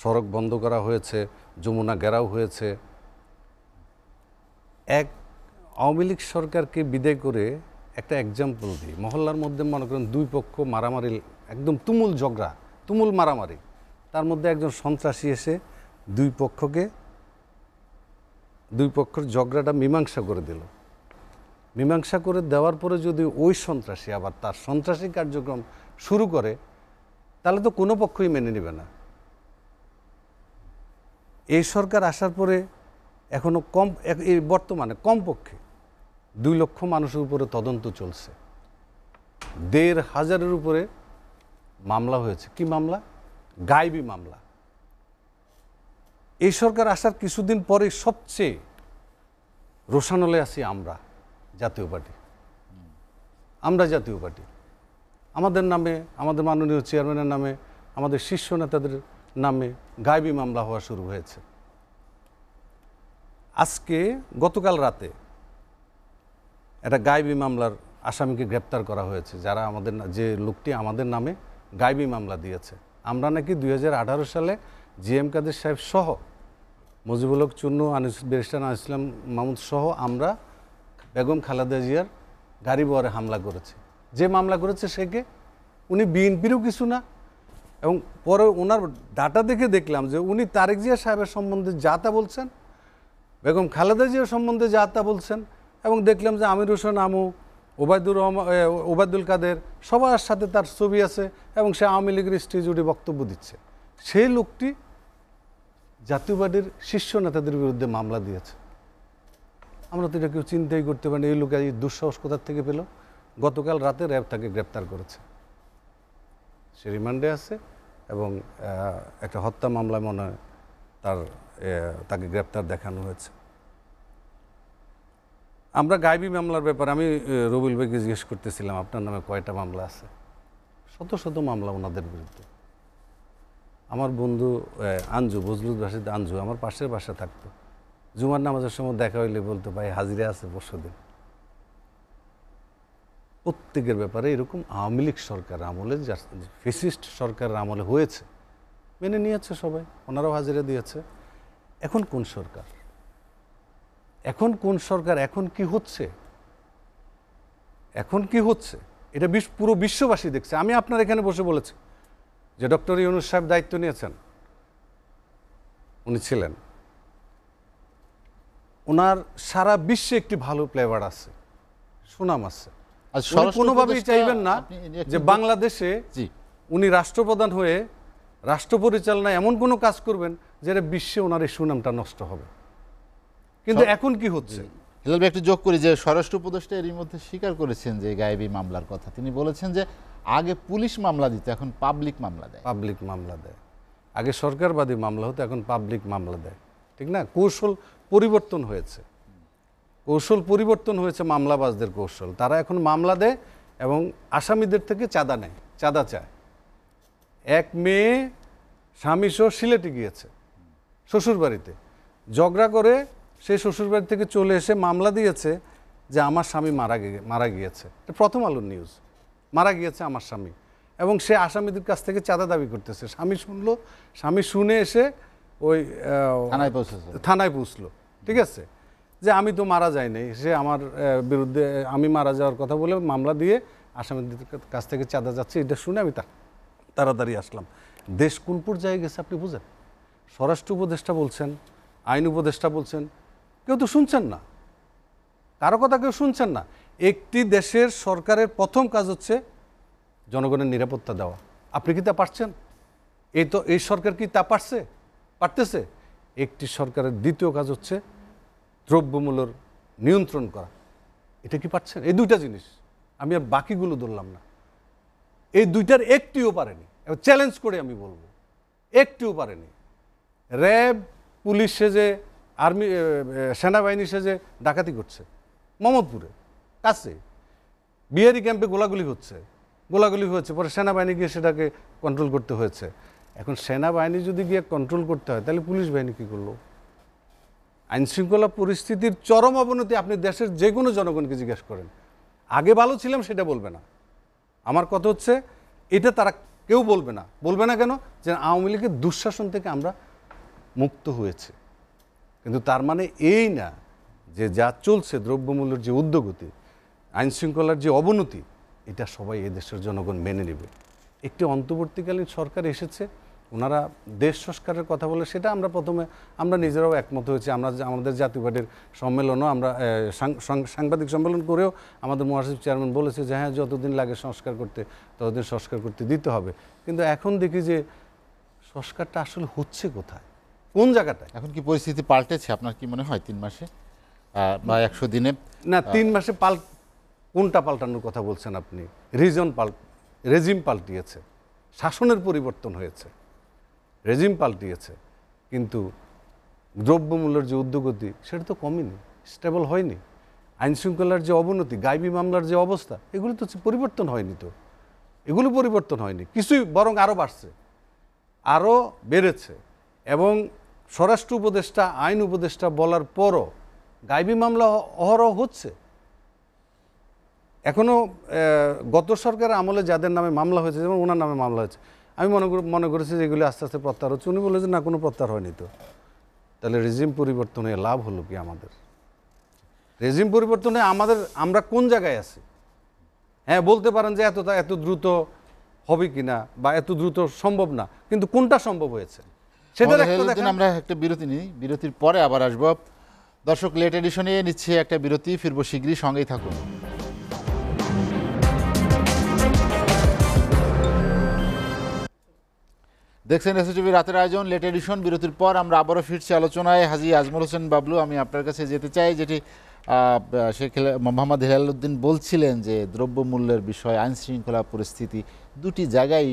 সড়ক বন্ধ করা হয়েছে, যমুনা ঘেরাও হয়েছে। এক আওয়ামী লীগ সরকারকে বিদায় করে একটা এক্সাম্পল দিই। মহল্লার মধ্যে মনে করেন 2 পক্ষ মারামারি, একদম তুমুল ঝগড়া, তুমুল মারামারি, তার মধ্যে একজন সন্ত্রাসী এসে 2 পক্ষের ঝগড়াটা মীমাংসা করে দিল। মীমাংসা করে দেওয়ার পরে যদি ওই সন্ত্রাসী আবার তার সন্ত্রাসী কার্যক্রম শুরু করে তাহলে তো কোনো পক্ষই মেনে নেবে না। এই সরকার আসার পরে এখনো বর্তমানে কমপক্ষে 2 লক্ষ মানুষের উপরে তদন্ত চলছে, 1,500-এর উপরে মামলা হয়েছে। কি মামলা? গায়েবী মামলা। এই সরকার আসার কিছুদিন পরে সবচেয়ে রোশানলে আছি আমরা জাতীয় পার্টি। আমাদের নামে, আমাদের মাননীয় চেয়ারম্যানের নামে, আমাদের শীর্ষ নেতাদের নামে গায়েবী মামলা হওয়া শুরু হয়েছে। আজকে গতকাল রাতে একটা গায়েবী মামলার আসামিকে গ্রেপ্তার করা হয়েছে, যে লোকটি আমাদের নামে গায়েবী মামলা দিয়েছে। আমরা নাকি 2018 সালে জিএম কাদের সাহেব সহ, মুজিবুল হক চুন্নু, ব্যারিস্টার আনিসুল ইসলাম মাহমুদ সহ আমরা বেগম খালেদা জিয়ার গাড়ি বহরে হামলা করেছি। যে মামলা করেছে সেকে উনি বিএনপিরও কিছু না, এবং পরে ওনার ডাটা দেখে দেখলাম যে উনি তারেক জিয়া সাহেবের সম্বন্ধে যা তা বলছেন, বেগম খালেদা জিয়ার সম্বন্ধে যা তা বলছেন, এবং দেখলাম যে আমির হোসেন আমু, ওবায়দুল কাদের সবার সাথে তার ছবি আছে এবং সে আওয়ামী লীগের স্টেজে বক্তব্য দিচ্ছে। সেই লোকটি জাতীয় পার্টির শীর্ষ নেতাদের বিরুদ্ধে মামলা দিয়েছে। আমরা তো এটা কেউ চিন্তাই করতে পারি না। এই লোক এই দুঃসাহস কোথার থেকে পেল? গতকাল রাতে র্যাব তাকে গ্রেপ্তার করেছে, সে রিমান্ডে আছে এবং একটা হত্যা মামলা মনে হয় তাকে গ্রেপ্তার দেখানো হয়েছে। আমরা গায়েবী মামলার ব্যাপারে আমি রবিউল ভাইকে জিজ্ঞেস করতেছিলাম, আপনার নামে কয়টা মামলা আছে? শত শত মামলা ওনাদের বিরুদ্ধে। আমার বন্ধু আঞ্জু, বজলুর রাশিদ আঞ্জু আমার পাশের বাসা থাকতো, জুমার নামাজের সময় দেখা হইলে বলতো, ভাই হাজিরা আছে পরশুদিন। প্রত্যেকের ব্যাপারে এরকম আওয়ামী লীগ সরকার আমলে, ফ্যাসিস্ট সরকার আমলে হয়েছে, মেনে নিয়েছে সবাই, ওনারাও হাজিরা দিয়েছে। এখন কোন সরকার? এখন কি হচ্ছে? এটা পুরো বিশ্ববাসী দেখছে। আমি আপনার এখানে বসে বলেছি যে ডক্টর ইউনূস সাহেব দায়িত্ব নিয়েছেন, উনি ছিলেন, ওনার সারা বিশ্বে একটি ভালো ফ্লেভার আছে, সুনাম আছে। উনি কোনোভাবেই চাইবেন না যে বাংলাদেশে উনি রাষ্ট্রপ্রধান হয়ে রাষ্ট্র পরিচালনায় এমন কোনো কাজ করবেন যেটা বিশ্বে ওনার এই সুনামটা নষ্ট হবে। কিন্তু এখন কি হচ্ছে, হেলাল ভাই একটু যোগ করি যে স্বরাষ্ট্র উপদেষ্টা এরই মধ্যে স্বীকার করেছেন যে গায়েবী মামলার কথা। তিনি বলেছেন যে আগে পুলিশ মামলা দিত, এখন পাবলিক মামলা দেয়। পাবলিক মামলা দেয়, আগে সরকারবাদী মামলা হতো, এখন পাবলিক মামলা দেয়, ঠিক না? কৌশল পরিবর্তন হয়েছে, কৌশল পরিবর্তন হয়েছে, মামলাবাজদের কৌশল। তারা এখন মামলা দেয় এবং আসামিদের থেকে চাঁদা নেয়, চাঁদা চায়। এক মেয়ে স্বামী সহ সিলেটে গিয়েছে শ্বশুরবাড়িতে, ঝগড়া করে সে শ্বশুরবাড়ি থেকে চলে এসে মামলা দিয়েছে যে আমার স্বামী মারা গিয়েছে। এটা প্রথম আলোর নিউজ, মারা গিয়েছে আমার স্বামী, এবং সে আসামিদের কাছ থেকে চাঁদা দাবি করতেছে। স্বামী শুনলো, স্বামী শুনে এসে ওই থানায় পৌঁছলো, ঠিক আছে, যে আমি তো মারা যাইনি, সে আমার বিরুদ্ধে আমি মারা যাওয়ার কথা বলে মামলা দিয়ে আসামিদের কাছ থেকে চাঁদা যাচ্ছে। এটা শুনে আমি তাড়াতাড়ি আসলাম। দেশ কোন পর্যায়ে গেছে আপনি বুঝেন? স্বরাষ্ট্র উপদেষ্টা বলছেন, আইন উপদেষ্টা বলছেন, কেউ তো শুনছেন না, কারো কথা কেউ শুনছেন না। একটি দেশের সরকারের প্রথম কাজ হচ্ছে জনগণের নিরাপত্তা দেওয়া। আপনি কি তা পারছেন? এই সরকার কি তা পারতেছে? একটি সরকারের দ্বিতীয় কাজ হচ্ছে দ্রব্যমূল্যের নিয়ন্ত্রণ করা। এটা কি পারছেন? এই দুইটা জিনিস, আমি আর বাকিগুলো ধরলাম না, এই দুইটার একটিও পারেনি। চ্যালেঞ্জ করে আমি বলবো, একটিও পারেনি। র্যাব, পুলিশ সেজে, আর্মি, সেনাবাহিনী সেজে ডাকাতি করছে মোহাম্মদপুরে কাছে, বিহারি ক্যাম্পে গোলাগুলি হচ্ছে, পরে সেনাবাহিনী গিয়ে সেটাকে কন্ট্রোল করতে হয়েছে। এখন সেনাবাহিনী যদি গিয়ে কন্ট্রোল করতে হয়, তাহলে পুলিশ বাহিনী কী করলো? আইনশৃঙ্খলা পরিস্থিতির চরম অবনতি আপনি দেশের যে কোনো জনগণকে জিজ্ঞেস করেন, আগে ভালো ছিলাম সেটা বলবে না। আমার কথা হচ্ছে এটা তারা কেউ বলবে না কেন? যে আওয়ামী লীগের দুঃশাসন থেকে আমরা মুক্ত হয়েছে। কিন্তু তার মানে এই না যে যা চলছে, দ্রব্যমূল্যের যে ঊর্ধ্বগতি, আইনশৃঙ্খলার যে অবনতি, এটা সবাই এদেশের জনগণ মেনে নেবে। একটি অন্তর্বর্তীকালীন সরকার এসেছে, ওনারা দেশ সংস্কারের কথা বলে, সেটা আমরা নিজেরাও একমত হয়েছি। আমাদের জাতীয় পার্টির সম্মেলনও আমরা সাংবাদিক সম্মেলন করেও আমাদের মহাসচিব চেয়ারম্যান বলেছে যে হ্যাঁ, যতদিন লাগে সংস্কার করতে ততদিন সংস্কার করতে দিতে হবে। কিন্তু এখন দেখি যে সংস্কারটা আসলে হচ্ছে কোথায়, কোন জায়গাটায়? এখন কি পরিস্থিতি পাল্টেছে আপনার কি মনে হয় 3 মাসে বা 100 দিনে? না, 3 মাসে কোনটা পাল্টানোর কথা বলছেন আপনি? রেজিম পাল্টিয়েছে, শাসনের পরিবর্তন হয়েছে, রেজিম পাল্টিয়েছে, কিন্তু দ্রব্যমূল্যের যে ঊর্ধ্বগতি সেটা তো কমেনি, স্টেবল হয়নি। আইনশৃঙ্খলার যে অবনতি, গাইবী মামলার যে অবস্থা, এগুলো তো পরিবর্তন হয়নি, এগুলো পরিবর্তন হয়নি, কিছুই বরং আরও বাড়ছে, আরও বেড়েছে। এবং স্বরাষ্ট্র উপদেষ্টা, আইন উপদেষ্টা বলার পরও গাইবী মামলা অহরহ হচ্ছে। এখনও গত সরকারের আমলে যাদের নামে মামলা হয়েছে, যেমন ওনার নামে মামলা হয়েছে, আমি মনে করেছি যে এগুলি আস্তে আস্তে প্রত্যাহার হচ্ছে। উনি বলে যে না, কোনো প্রত্যাহার হয়নি। তো তাহলে রেজিম পরিবর্তনে লাভ হলো কি আমাদের? রেজিম পরিবর্তনে আমরা কোন জায়গায় আছি? হ্যাঁ, বলতে পারেন যে এত দ্রুত হবে কিনা বা এত দ্রুত সম্ভব না, কিন্তু কোনটা সম্ভব হয়েছে সেটা আমরা একটা বিরতি নিই, বিরতির পরে আবার আসবো। দর্শক, লেট এডিশনে নিচ্ছে একটা বিরতি, ফিরবো শীঘ্রই, সঙ্গেই থাকুন। দেখছেন এসএসটিভি রাতের আয়োজন লেট এডিশন। বিরতির পর আমরা আবারও ফিরছি আলোচনায়। হাজী আজমল হোসেন বাবলু, আমি আপনার কাছে যেতে চাই, যেটি শেখ মোহাম্মদ হেলালুদ্দিন বলছিলেন যে দ্রব্যমূল্যের বিষয়, আইনশৃঙ্খলা পরিস্থিতি, দুটি জায়গায়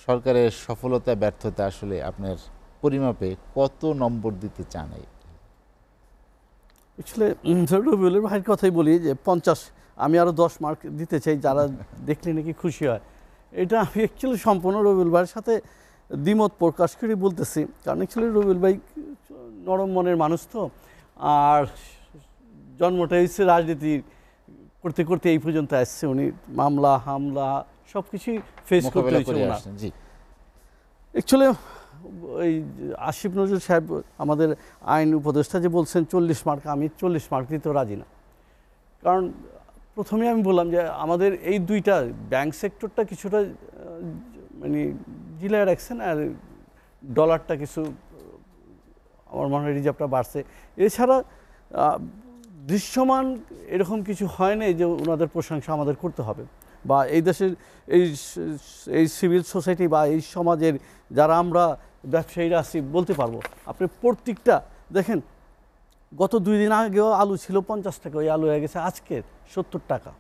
সরকারের সফলতা ব্যর্থতা আসলে আপনার পরিমাপে কত নম্বর দিতে চান? আসলে রবিউলের ভাইয়ের কথাই বলি যে 50, আমি আরও 10 মার্ক দিতে চাই, যারা দেখলে নাকি খুশি হয়। এটা আমি অ্যাকচুয়ালি সম্পূর্ণ রবিউল ভাইয়ের সাথে দ্বিমত প্রকাশ করে বলতেছি, কারণ অ্যাকচুয়ালি রবিউল ভাই নরম মনের মানুষ তো, আর জন্মটা হচ্ছে রাজনীতি করতে করতে এই পর্যন্ত আসছে। উনি মামলা হামলা সব কিছুই ফেস করতে হয়েছে ওনার। অ্যাকচুয়ালি ওই আসিফ নজরুল সাহেব, আমাদের আইন উপদেষ্টা, যে বলছেন 40 মার্ক, আমি 40 মার্ক দিতেও রাজি না। কারণ প্রথমে আমি বললাম যে আমাদের এই দুইটা ব্যাংক সেক্টরটা কিছুটা মানে জিলায় রাখছেন, আর ডলারটা কিছু আমার মনে হয় রিজার্ভটা বাড়ছে। এছাড়া দৃশ্যমান এরকম কিছু হয় নাই যে ওনাদের প্রশংসা আমাদের করতে হবে। বা এই দেশের এই এই সিভিল সোসাইটি বা এই সমাজের যারা আমরা ব্যবসায়ীরা আছি বলতে পারবো। আপনি প্রত্যেকটা দেখেন, গত 2 দিন আগেও আলু ছিল 50 টাকা, ওই আলু হয়ে গেছে আজকে 70 টাকা।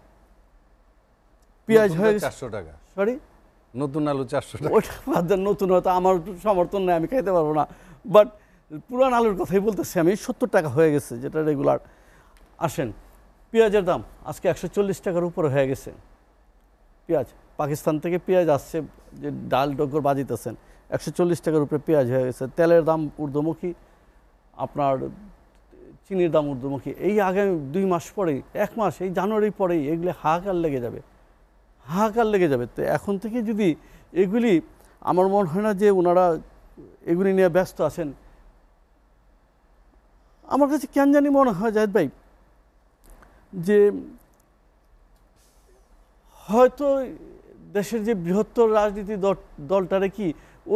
পেঁয়াজ হয়ে গেছে 400 টাকা। সরি, নতুন আলু 400 টাকা। ওইটা বাদ দেন, নতুন হয়তো আমার সমর্থন নেই, আমি খাইতে পারবো না, বাট পুরান আলুর কথাই বলতেছি আমি। 70 টাকা হয়ে গেছে যেটা রেগুলার। আসেন, পেঁয়াজের দাম আজকে 140 টাকার উপরে হয়ে গেছে। পেঁয়াজ পাকিস্তান থেকে পেঁয়াজ আসছে, যে ডাল ডগর বাজিতেছেন, 140 টাকার উপরে পেঁয়াজ হয়ে গেছে। তেলের দাম ঊর্ধ্বমুখী, আপনার চিনির দাম ঊর্ধ্বমুখী। এই আগামী 2 মাস পরেই, 1 মাস, এই জানুয়ারি পরেই এগুলি হাহাকার লেগে যাবে, হাহাকার লেগে যাবে। তো এখন থেকে যদি এগুলি, আমার মনে হয় না যে ওনারা এগুলি নিয়ে ব্যস্ত আছেন। আমার কাছে কেন জানি মনে হয় জাহিদ ভাই যে হয়তো দেশের যে বৃহত্তর রাজনীতি দলটারে কি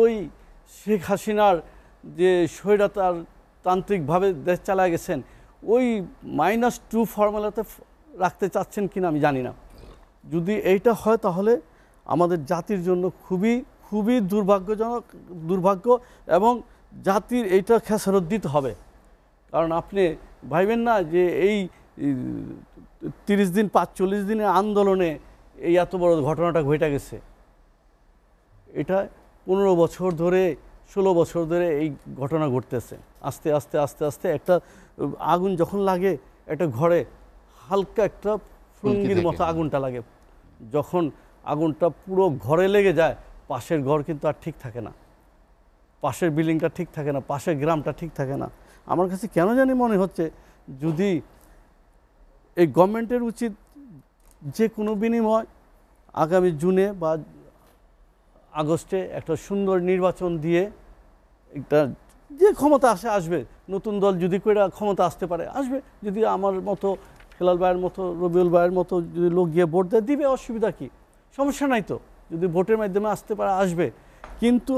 ওই শেখ হাসিনার যে স্বৈরাচার তান্ত্রিকভাবে দেশ চালায় গেছেন ওই -2 ফর্মুলাতে রাখতে চাচ্ছেন কিনা আমি জানি না। যদি এইটা হয় তাহলে আমাদের জাতির জন্য খুবই খুবই দুর্ভাগ্য, এবং জাতির এইটা খেসারত দিতে হবে। কারণ আপনি ভাইবেন না যে এই 30 দিন 40 দিনের আন্দোলনে এই এত বড় ঘটনাটা ঘটে গেছে। এটা 15 বছর ধরে, 16 বছর ধরে এই ঘটনা ঘটতেছে। আস্তে আস্তে আস্তে আস্তে একটা আগুন যখন লাগে একটা ঘরে, হালকা একটা ফুলকির মতো আগুনটা লাগে, যখন আগুনটা পুরো ঘরে লেগে যায়, পাশের ঘর কিন্তু আর ঠিক থাকে না, পাশের বিল্ডিংটা ঠিক থাকে না, পাশের গ্রামটা ঠিক থাকে না। আমার কাছে কেন জানি মনে হচ্ছে যদি এই গভর্নমেন্টের উচিত যে কোনো বিনিময় আগামী জুনে বা আগস্টে একটা সুন্দর নির্বাচন দিয়ে, একটা যে ক্ষমতা আসবে, নতুন দল যদি করে ক্ষমতা আসতে পারে আসবে, যদি আমার মতো হেলাল ভাইয়ের মতো রবিউল ভাইয়ের মতো যদি লোক গিয়ে ভোট দেয় দিবে, অসুবিধা কি, সমস্যা নাই তো। যদি ভোটের মাধ্যমে আসতে পারে আসবে। কিন্তু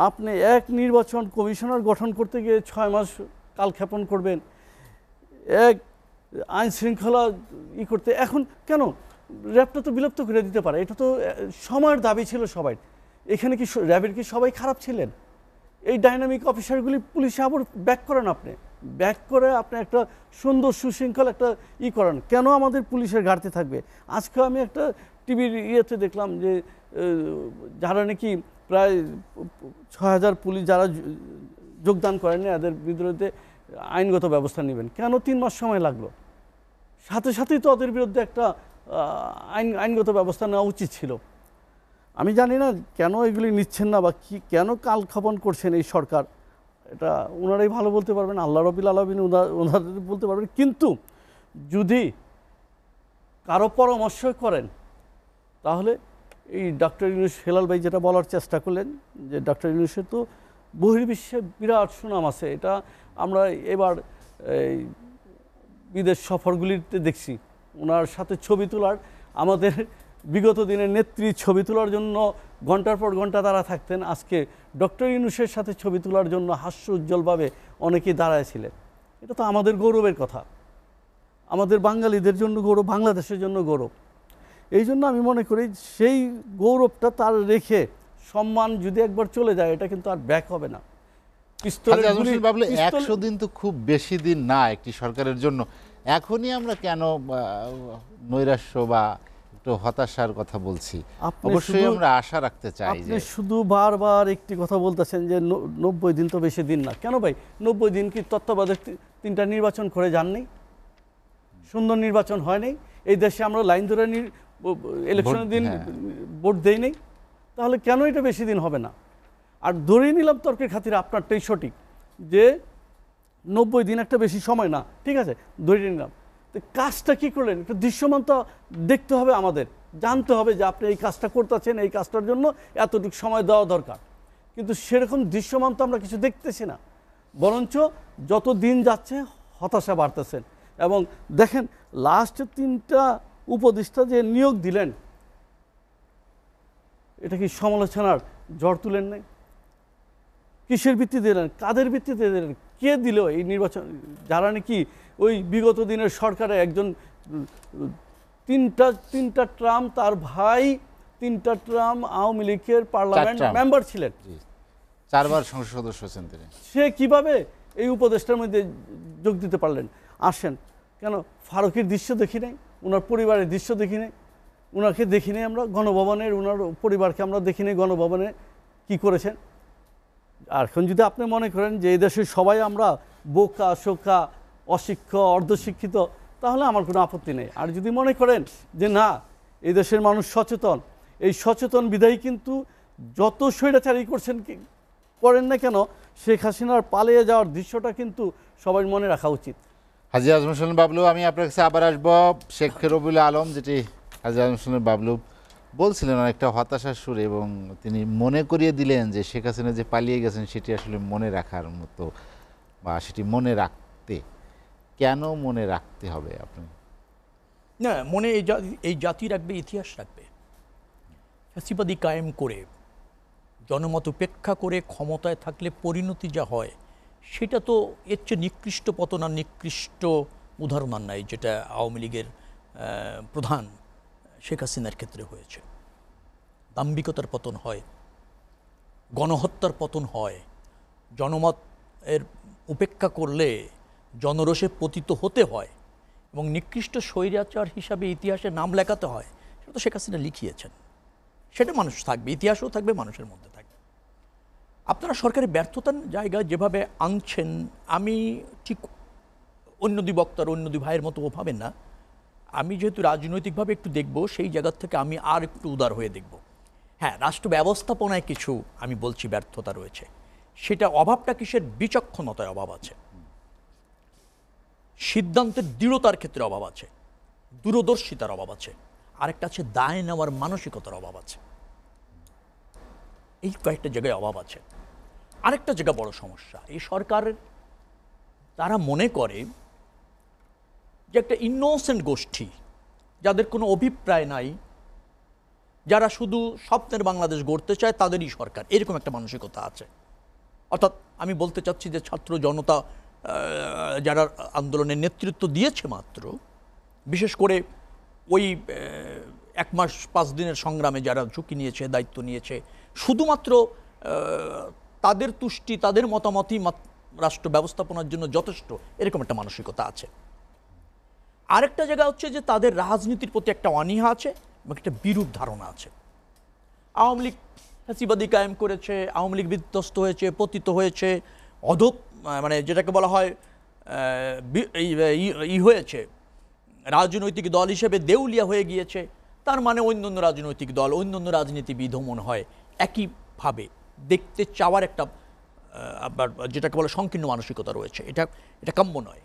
আপনি এক নির্বাচন কমিশনার গঠন করতে গিয়ে 6 মাস কালক্ষেপণ করবেন, এক আইন শৃঙ্খলা করতে, এখন কেন র্যাবটা তো বিলুপ্ত করে দিতে পারে, এটা তো সময়ের দাবি ছিল সবাই। এখানে কি র্যাবের কি সবাই খারাপ ছিলেন? এই ডাইনামিক অফিসারগুলি পুলিশে আবার ব্যাক করেন, আপনি ব্যাক করে আপনি একটা সুন্দর সুশৃঙ্খল একটা করেন। কেন আমাদের পুলিশের ঘাটতি থাকবে? আজকে আমি একটা টিভির ইয়েতে দেখলাম যে যারা নাকি প্রায় 6000 পুলিশ যারা যোগদান করেননি, এদের বিরুদ্ধে আইনগত ব্যবস্থা নেবেন। কেন 3 মাস সময় লাগলো? সাথে সাথেই তো ওদের বিরুদ্ধে একটা আইনগত ব্যবস্থা নেওয়া উচিত ছিল। আমি জানি না কেন এগুলি নিচ্ছেন না, বা কি কেন কালক্ষেপণ করছেন এই সরকার, এটা ওনারাই ভালো বলতে পারবেন, আল্লাহ রাব্বুল আলামিন ওনাদের বলতে পারবেন। কিন্তু যদি কারো পরামর্শ করেন তাহলে এই ডক্টর ইউনূস, হেলাল ভাই যেটা বলার চেষ্টা করলেন যে ডক্টর ইউনূসের তো বহির্বিশ্বে বিরাট সুনাম আছে, এটা আমরা এবার এই বিদেশ সফরগুলিতে দেখছি। ওনার সাথে ছবি তোলার, আমাদের বিগত দিনের নেত্রী ছবি তোলার জন্য ঘন্টার পর ঘন্টা তারা থাকতেন, আজকে ডক্টর ইউনূসের সাথে ছবি তোলার জন্য হাস্য উজ্জ্বলভাবে অনেকেই দাঁড়ায়ছিলেন। এটা তো আমাদের গৌরবের কথা, আমাদের বাঙালিদের জন্য গৌরব, বাংলাদেশের জন্য গৌরব। এই জন্য আমি মনে করি সেই গৌরবটা তার রেখে সম্মান যদি একবার চলে যায়, এটা কিন্তু আর ব্যাক হবে না। 100 দিন তো খুব বেশি দিন না একটি সরকারের জন্য। এখনই আমরা কেন নৈরাশ্য বা একটু হতাশার কথা বলছি? অবশ্যই আমরা আশা রাখতে চাই। আপনি শুধু বারবার একটি কথা বলতেছেন যে 90 দিন তো বেশি দিন না। কেন ভাই 90 দিন কি তত্ত্বাবধায়ক 3টা নির্বাচন করে যাননি? সুন্দর নির্বাচন হয়নি? এই দেশে আমরা লাইন ধরে ইলেকশনের দিন ভোট দেই নেই? তাহলে কেন এটা বেশি দিন হবে না? আর ধরেই নিলাম তর্কের খাতিরে আপনারটাই সঠিক যে 90 দিন একটা বেশি সময় না, ঠিক আছে, ধরে নিলাম। তো কাজটা কী করলেন? একটা দৃশ্যমান তো দেখতে হবে, আমাদের জানতে হবে যে আপনি এই কাজটা করতেছেন, এই কাজটার জন্য এতটুকু সময় দেওয়া দরকার। কিন্তু সেরকম দৃশ্যমান তো আমরা কিছু দেখতেছি না, বরঞ্চ যত দিন যাচ্ছে হতাশা বাড়তেছেন। এবং দেখেন লাস্টে 3টা উপদেষ্টা যে নিয়োগ দিলেন, এটা কি সমালোচনার ঝড় তুলেন নাই? কিসের ভিত্তিতে দিলেন? কাদের ভিত্তিতে দিলেন? কে দিল এই নির্বাচন? যারা নাকি ওই বিগত দিনের সরকারে একজন তিনটা ট্রাম, তার ভাই 3টা ট্রাম আওয়ামী লীগের পার্লামেন্ট term। মেম্বার ছিলেন। 4 বার সংসদ সদস্য হয়েছেন তিনি। সে কিভাবে এই উপদেষ্টার মধ্যে যোগ দিতে পারলেন? আসেন, কেন ফারুকের দৃশ্য দেখি নাই, ওনার পরিবারের দৃশ্য দেখি নাই, ওনাকে দেখি নাই আমরা গণভবনের, ওনার পরিবারকে আমরা দেখি নাই গণভবনে কি করেছেন। আর এখন যদি আপনি মনে করেন যে এই দেশের সবাই আমরা বোকা শোকা অশিক্ষিত অর্ধশিক্ষিত, তাহলে আমার কোনো আপত্তি নেই। আর যদি মনে করেন যে না, এই দেশের মানুষ সচেতন, এই সচেতন বিধায়ী কিন্তু যত স্বৈরাচারী করেন না কেন, শেখ হাসিনার পালিয়ে যাওয়ার দৃশ্যটা কিন্তু সবাই মনে রাখা উচিত। হাজী আজম হোসেন বাবলু, আমি আপনার কাছে আবার আসবো। শেখ রবিউল আলম, যেটি হাজী আজম হোসেন বাবলু বলছিলেন অনেকটা হতাশার সুরে, এবং তিনি মনে করিয়ে দিলেন যে শেখ হাসিনা যে পালিয়ে গেছেন সেটি আসলে মনে রাখার মতো, বা সেটি মনে রাখতে, কেন মনে রাখতে হবে আপনি? না, মনে এই জাতি রাখবে, ইতিহাস রাখবে। ফ্যাসিবাদী কায়েম করে জনমত উপেক্ষা করে ক্ষমতায় থাকলে পরিণতি যা হয়, সেটা তো এর চেয়ে নিকৃষ্ট পতন আর নিকৃষ্ট উদাহরণ আর নাই, যেটা আওয়ামী লীগের প্রধান শেখ হাসিনার ক্ষেত্রে হয়েছে। দাম্ভিকতার পতন হয়, গণহত্যার পতন হয়, জনমত এর উপেক্ষা করলে জনরোষে পতিত হতে হয়, এবং নিকৃষ্ট স্বৈরাচার হিসাবে ইতিহাসে নাম লেখাতে হয়। সেটা তো শেখ হাসিনা লিখিয়েছেন, সেটা মানুষ থাকবে, ইতিহাসও থাকবে, মানুষের মধ্যে থাকবে। আপনারা সরকারের ব্যর্থতার জায়গায় যেভাবে আনছেন, আমি ঠিক অন্য দুই বক্তার, অন্য দুই ভাইয়ের মতো ভাবেন না। আমি যেহেতু রাজনৈতিকভাবে একটু দেখব, সেই জায়গা থেকে আমি আর একটু উদার হয়ে দেখব। হ্যাঁ, রাষ্ট্র ব্যবস্থাপনায় কিছু আমি বলছি ব্যর্থতা রয়েছে, সেটা অভাবটা কিসের? বিচক্ষণতার অভাব আছে, সিদ্ধান্তের দৃঢ়তার ক্ষেত্রে অভাব আছে, দূরদর্শিতার অভাব আছে, আরেকটা আছে দায় নেওয়ার মানসিকতার অভাব আছে। এই কয়েকটা জায়গায় অভাব আছে। আরেকটা জায়গা বড় সমস্যা, এই সরকারের তারা মনে করে যে একটা ইনোসেন্ট গোষ্ঠী, যাদের কোনো অভিপ্রায় নাই, যারা শুধু স্বপ্নের বাংলাদেশ গড়তে চায়, তাদেরই সরকার, এরকম একটা মানসিকতা আছে। অর্থাৎ আমি বলতে চাচ্ছি যে ছাত্র জনতা যারা আন্দোলনের নেতৃত্ব দিয়েছে মাত্র, বিশেষ করে ওই 1 মাস 5 দিনের সংগ্রামে যারা ঝুঁকি নিয়েছে, দায়িত্ব নিয়েছে, শুধুমাত্র তাদের তুষ্টি, তাদের মতামতই রাষ্ট্র ব্যবস্থাপনার জন্য যথেষ্ট, এরকম একটা মানসিকতা আছে। আরেকটা জায়গা হচ্ছে যে তাদের রাজনীতির প্রতি একটা অনীহা আছে এবং একটা বিরূপ ধারণা আছে। আওয়ামী লীগ ফ্যাসিবাদী কায়েম করেছে, আওয়ামী লীগ বিধ্বস্ত হয়েছে, পতিত হয়েছে, মানে যেটাকে বলা হয় হয়েছে, রাজনৈতিক দল হিসেবে দেউলিয়া হয়ে গিয়েছে। তার মানে অন্যান্য রাজনৈতিক দল, অন্যান্য রাজনীতিবিদও মনে হয় একইভাবে দেখতে চাওয়ার একটা আপনার যেটাকে বলে সংকীর্ণ মানসিকতা রয়েছে। এটা কাম্য নয়।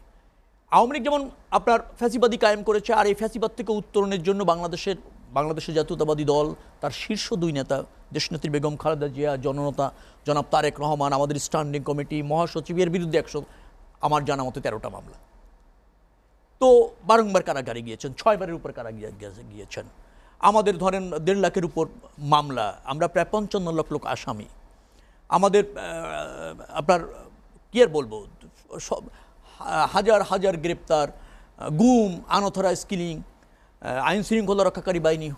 আওয়ামী লীগ যেমন আপনার ফ্যাসিবাদী কায়েম করেছে, আর এই ফ্যাসিবাদ থেকে উত্তরণের জন্য বাংলাদেশের জাতীয়তাবাদী দল, তার শীর্ষ 2 নেতা দেশনেত্রী বেগম খালেদা জিয়া, জননেতা জনাব তারেক রহমান, আমাদের স্ট্যান্ডিং কমিটি মহাসচিবের বিরুদ্ধে আমার জানা মতো 13টা মামলা, তো বারংবার কারাগারে গিয়েছেন, 6 বারের উপর কারাগারে গিয়েছেন। আমাদের ধরেন 1.5 লাখের উপর মামলা, আমরা প্রায় 55 লাখ লোক আসামি। আমাদের আপনার কি আর বলবো, সব হাজার হাজার গ্রেপ্তার, গুম, আনঅথরাইজড কিলিং, আইন শৃঙ্খলা রক্ষাকারী বাহিনী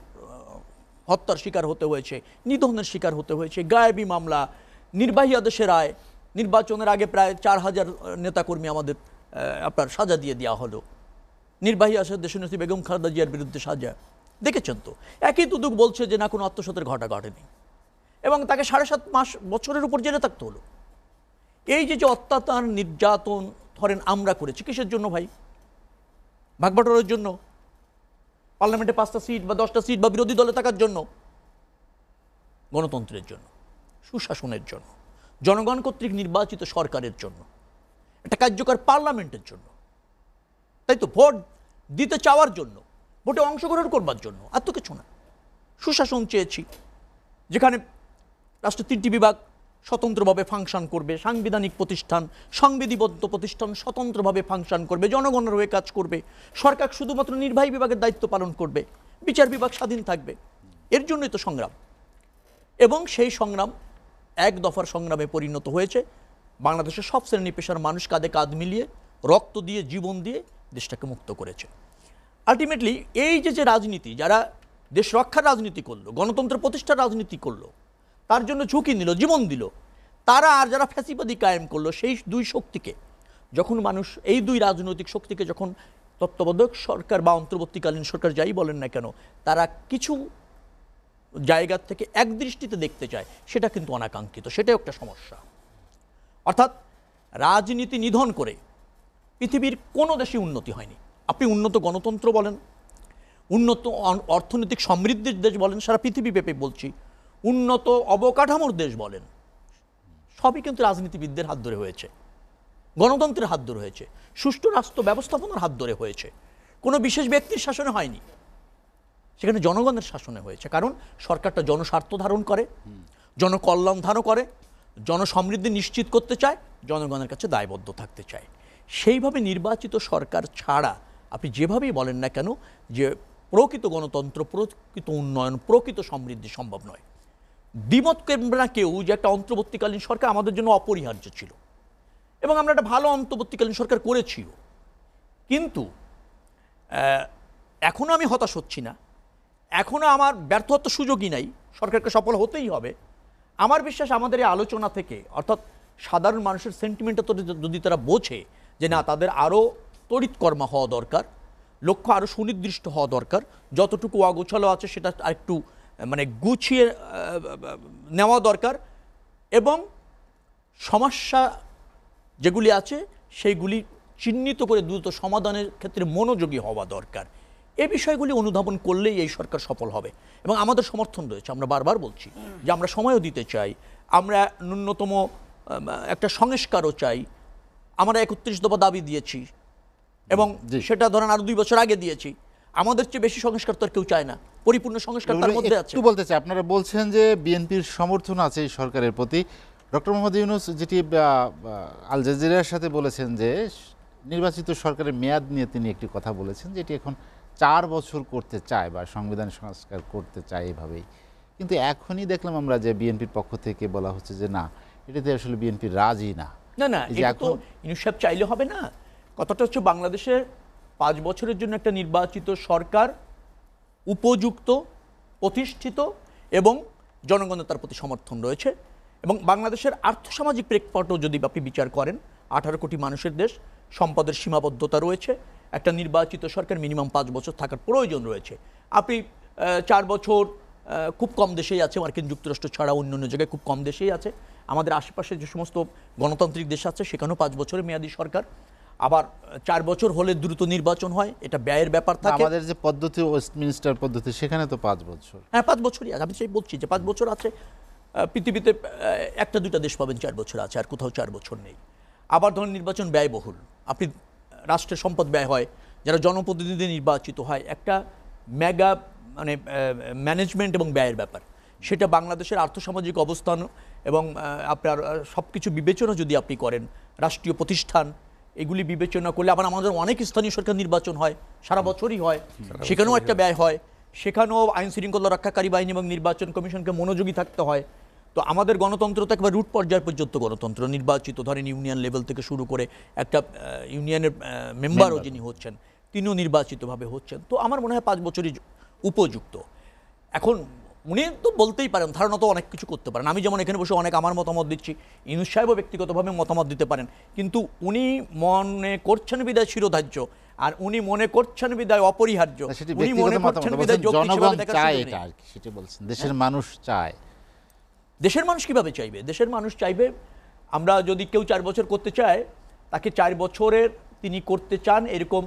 হত্যার শিকার হতে হয়েছে, নিধনের শিকার হতে হয়েছে, গায়েবী মামলা, নির্বাহী আদেশের রায়, নির্বাচনের আগে প্রায় 4000 নেতাকর্মী আমাদের আপনার সাজা দিয়ে দেওয়া হলো। নির্বাহী আদেশ দেশনেত্রী বেগম খালেদা জিয়ার বিরুদ্ধে সাজা, দেখেছেন তো। একই দুদক বলছে যে না, কোনো আত্মসাতের ঘটনা ঘটেনি, এবং তাকে 7.5 বছরের উপর জেলে থাকতে হলো। এই যে অত্যাচার নির্যাতন ধরেন আমরা করেছি, কিসের জন্য ভাই? ভাগবাটোয়ারের জন্য? পার্লামেন্টে 5টা সিট বা 10টা সিট বা বিরোধী দলে থাকার জন্য? গণতন্ত্রের জন্য, সুশাসনের জন্য, জনগণ কর্তৃক নির্বাচিত সরকারের জন্য, একটা কার্যকর পার্লামেন্টের জন্য, তাই তো? ভোট দিতে চাওয়ার জন্য, ভোটে অংশগ্রহণ করবার জন্য, আর তো কিছু না। সুশাসন চেয়েছি, যেখানে রাষ্ট্রের 3টি বিভাগ স্বতন্ত্রভাবে ফাংশন করবে, সাংবিধানিক প্রতিষ্ঠান, সংবিধিবদ্ধ প্রতিষ্ঠান স্বতন্ত্রভাবে ফাংশন করবে, জনগণের হয়ে কাজ করবে, সরকার শুধুমাত্র নির্বাহী বিভাগের দায়িত্ব পালন করবে, বিচার বিভাগ স্বাধীন থাকবে। এর জন্যই তো সংগ্রাম, এবং সেই সংগ্রাম 1 দফার সংগ্রামে পরিণত হয়েছে। বাংলাদেশের সব শ্রেণী পেশার মানুষ কাঁধে কাঁধ মিলিয়ে রক্ত দিয়ে, জীবন দিয়ে দেশটাকে মুক্ত করেছে। আলটিমেটলি এই যে রাজনীতি, যারা দেশ রক্ষার রাজনীতি করলো, গণতন্ত্র প্রতিষ্ঠার রাজনীতি করলো, তার জন্য ঝুঁকি নিল, জীবন দিল, তারা আর যারা ফ্যাসিবাদী কায়েম করলো, সেই দুই শক্তিকে যখন মানুষ, এই দুই রাজনৈতিক শক্তিকে যখন তত্ত্বাবধায়ক সরকার বা অন্তর্বর্তীকালীন সরকার যাই বলেন না কেন, তারা কিছু জায়গা থেকে একদৃষ্টিতে দেখতে চায়, সেটা কিন্তু অনাকাঙ্ক্ষিত, সেটাও একটা সমস্যা। অর্থাৎ রাজনীতি নিধন করে পৃথিবীর কোনো দেশে উন্নতি হয়নি। আপনি উন্নত গণতন্ত্র বলেন, উন্নত অর্থনৈতিক সমৃদ্ধির দেশ বলেন, সারা পৃথিবী ব্যাপী বলছি, উন্নত অবকাঠামোর দেশ বলেন, সবই কিন্তু রাজনীতিবিদদের হাত ধরে হয়েছে, গণতন্ত্রের হাত ধরে হয়েছে, সুষ্ঠু রাষ্ট্র ব্যবস্থাপনার হাত ধরে হয়েছে, কোনো বিশেষ ব্যক্তির শাসনে হয়নি, সেখানে জনগণের শাসনে হয়েছে। কারণ সরকারটা জনস্বার্থ ধারণ করে, জনকল্যাণ ধারণ করে, জনসমৃদ্ধি নিশ্চিত করতে চায়, জনগণের কাছে দায়বদ্ধ থাকতে চায়। সেইভাবে নির্বাচিত সরকার ছাড়া আপনি যেভাবেই বলেন না কেন যে প্রকৃত গণতন্ত্র, প্রকৃত উন্নয়ন, প্রকৃত সমৃদ্ধি সম্ভব নয়। দ্বিমত করবে না কেউ যে একটা অন্তর্বর্তীকালীন সরকার আমাদের জন্য অপরিহার্য ছিল, এবং আমরা একটা ভালো অন্তর্বর্তীকালীন সরকার করেছিও। কিন্তু এখনও আমি হতাশ হচ্ছি না, এখনও আমার ব্যর্থ হওয়ার সুযোগই নাই, সরকারকে সফল হতেই হবে। আমার বিশ্বাস আমাদের এই আলোচনা থেকে, অর্থাৎ সাধারণ মানুষের সেন্টিমেন্টটা তো যদি তারা বোঝে যে না, তাদের আরও তড়িৎকর্মা হওয়া দরকার, লক্ষ্য আরও সুনির্দিষ্ট হওয়া দরকার, যতটুকু অগোছালো আছে সেটা আরেকটু মানে গুছিয়ে নেওয়া দরকার, এবং সমস্যা যেগুলি আছে সেইগুলি চিহ্নিত করে দ্রুত সমাধানের ক্ষেত্রে মনোযোগী হওয়া দরকার। এই বিষয়গুলি অনুধাবন করলেই এই সরকার সফল হবে, এবং আমাদের সমর্থন রয়েছে। আমরা বারবার বলছি যে আমরা সময়ও দিতে চাই, আমরা ন্যূনতম একটা সংস্কারও চাই। আমরা 31 দফা দাবি দিয়েছি, এবং সেটা ধরেন আরো 2 বছর আগে দিয়েছি। আমাদের চেয়ে বেশি সংস্কার তো আর কেউ চায় না, পরিপূর্ণ সংস্কার তার মধ্যে আছে। একটু বলতে চাই, আপনারা বলছেন যে বিএনপির সমর্থন আছে এই সরকারের প্রতি। ডক্টর মোহাম্মদ ইউনূস যেটি আল জাজিরার সাথে বলেছেন যে নির্বাচিত সরকারের মেয়াদ নিয়ে তিনি একটি কথা বলেছেন, যেটি এখন 4 বছর করতে চায় বা সংবিধান সংস্কার করতে চায় এভাবেই। কিন্তু এখনই দেখলাম আমরা যে বিএনপির পক্ষ থেকে বলা হচ্ছে যে না, এটাতে আসলে বিএনপি রাজি না। না, এটা তো ইউনূস সাহেব চাইলে হবে না। কথাটা হচ্ছে বাংলাদেশের 5 বছরের জন্য একটা নির্বাচিত সরকার উপযুক্ত, প্রতিষ্ঠিত, এবং জনগণের তার প্রতি সমর্থন রয়েছে। এবং বাংলাদেশের আর্থসামাজিক প্রেক্ষাপটও যদি আপনি বিচার করেন, 18 কোটি মানুষের দেশ, সম্পদের সীমাবদ্ধতা রয়েছে, একটা নির্বাচিত সরকার মিনিমাম 5 বছর থাকার প্রয়োজন রয়েছে। আপনি 4 বছর খুব কম দেশেই আছে, মার্কিন যুক্তরাষ্ট্র ছাড়া অন্যান্য জায়গায় খুব কম দেশেই আছে। আমাদের আশেপাশে যে সমস্ত গণতান্ত্রিক দেশ আছে সেখানেও 5 বছরের মেয়াদী সরকার। আবার 4 বছর হলে দ্রুত নির্বাচন হয়, এটা ব্যয়ের ব্যাপার থাকে। আমাদের যে পদ্ধতি, ওয়েস্টমিনস্টার পদ্ধতি, সেখানে তো 5 বছর। হ্যাঁ, 5 বছরই আছে। আমি সেই বলছি যে 5 বছর আছে। পৃথিবীতে 1-2টা দেশ পাবেন 4 বছর আছে, আর কোথাও 4 বছর নেই। আবার ধরুন নির্বাচন ব্যয়বহুল, আপনি রাষ্ট্রের সম্পদ ব্যয় হয়, যারা জনপ্রতিনিধি নির্বাচিত হয়, একটা মেগা মানে ম্যানেজমেন্ট এবং ব্যয়ের ব্যাপার। সেটা বাংলাদেশের আর্থসামাজিক অবস্থান এবং আপনার সব কিছু বিবেচনা যদি আপনি করেন, রাষ্ট্রীয় প্রতিষ্ঠান এগুলি বিবেচনা করলে, আবার আমাদের অনেক স্থানীয় সরকার নির্বাচন হয়, সারা বছরই হয়, সেখানেও একটা ব্যয় হয়। সেখানেও আইন শৃঙ্খলা রক্ষাকারী বাহিনী এবং নির্বাচন কমিশনকে মনোযোগী থাকতে হয়। তো আমাদের গণতন্ত্র তো একবার রুট পর্যায় পর্যন্ত গণতন্ত্র, নির্বাচিত ধরেন ইউনিয়ন লেভেল থেকে শুরু করে একটা ইউনিয়নের মেম্বারও যিনি হচ্ছেন তিনিও নির্বাচিতভাবে হচ্ছেন। তো আমার মনে হয় 5 বছরই উপযুক্ত। এখন উনি তো বলতেই পারেন, ধারণা তো অনেক কিছু করতে পারেন। আমি যেমন এখানে বসে অনেক আমার মতামত দিচ্ছি, ইউনূস সাহেবও ব্যক্তিগতভাবে মতামত দিতে পারেন, কিন্তু উনি মনে করছেন বিদায় শিরোধার্য, আর উনি মনে করছেন বিদায় অপরিহার্য। উনি মনে করছেন বিদায় জনগণ চায়, এটা আর কি সেটা বলছেন, দেশের মানুষ চায়। দেশের মানুষ কিভাবে চাইবে? দেশের মানুষ চাইবে, আমরা যদি কেউ 4 বছর করতে চায়, তাকে 4 বছরের তিনি করতে চান এরকম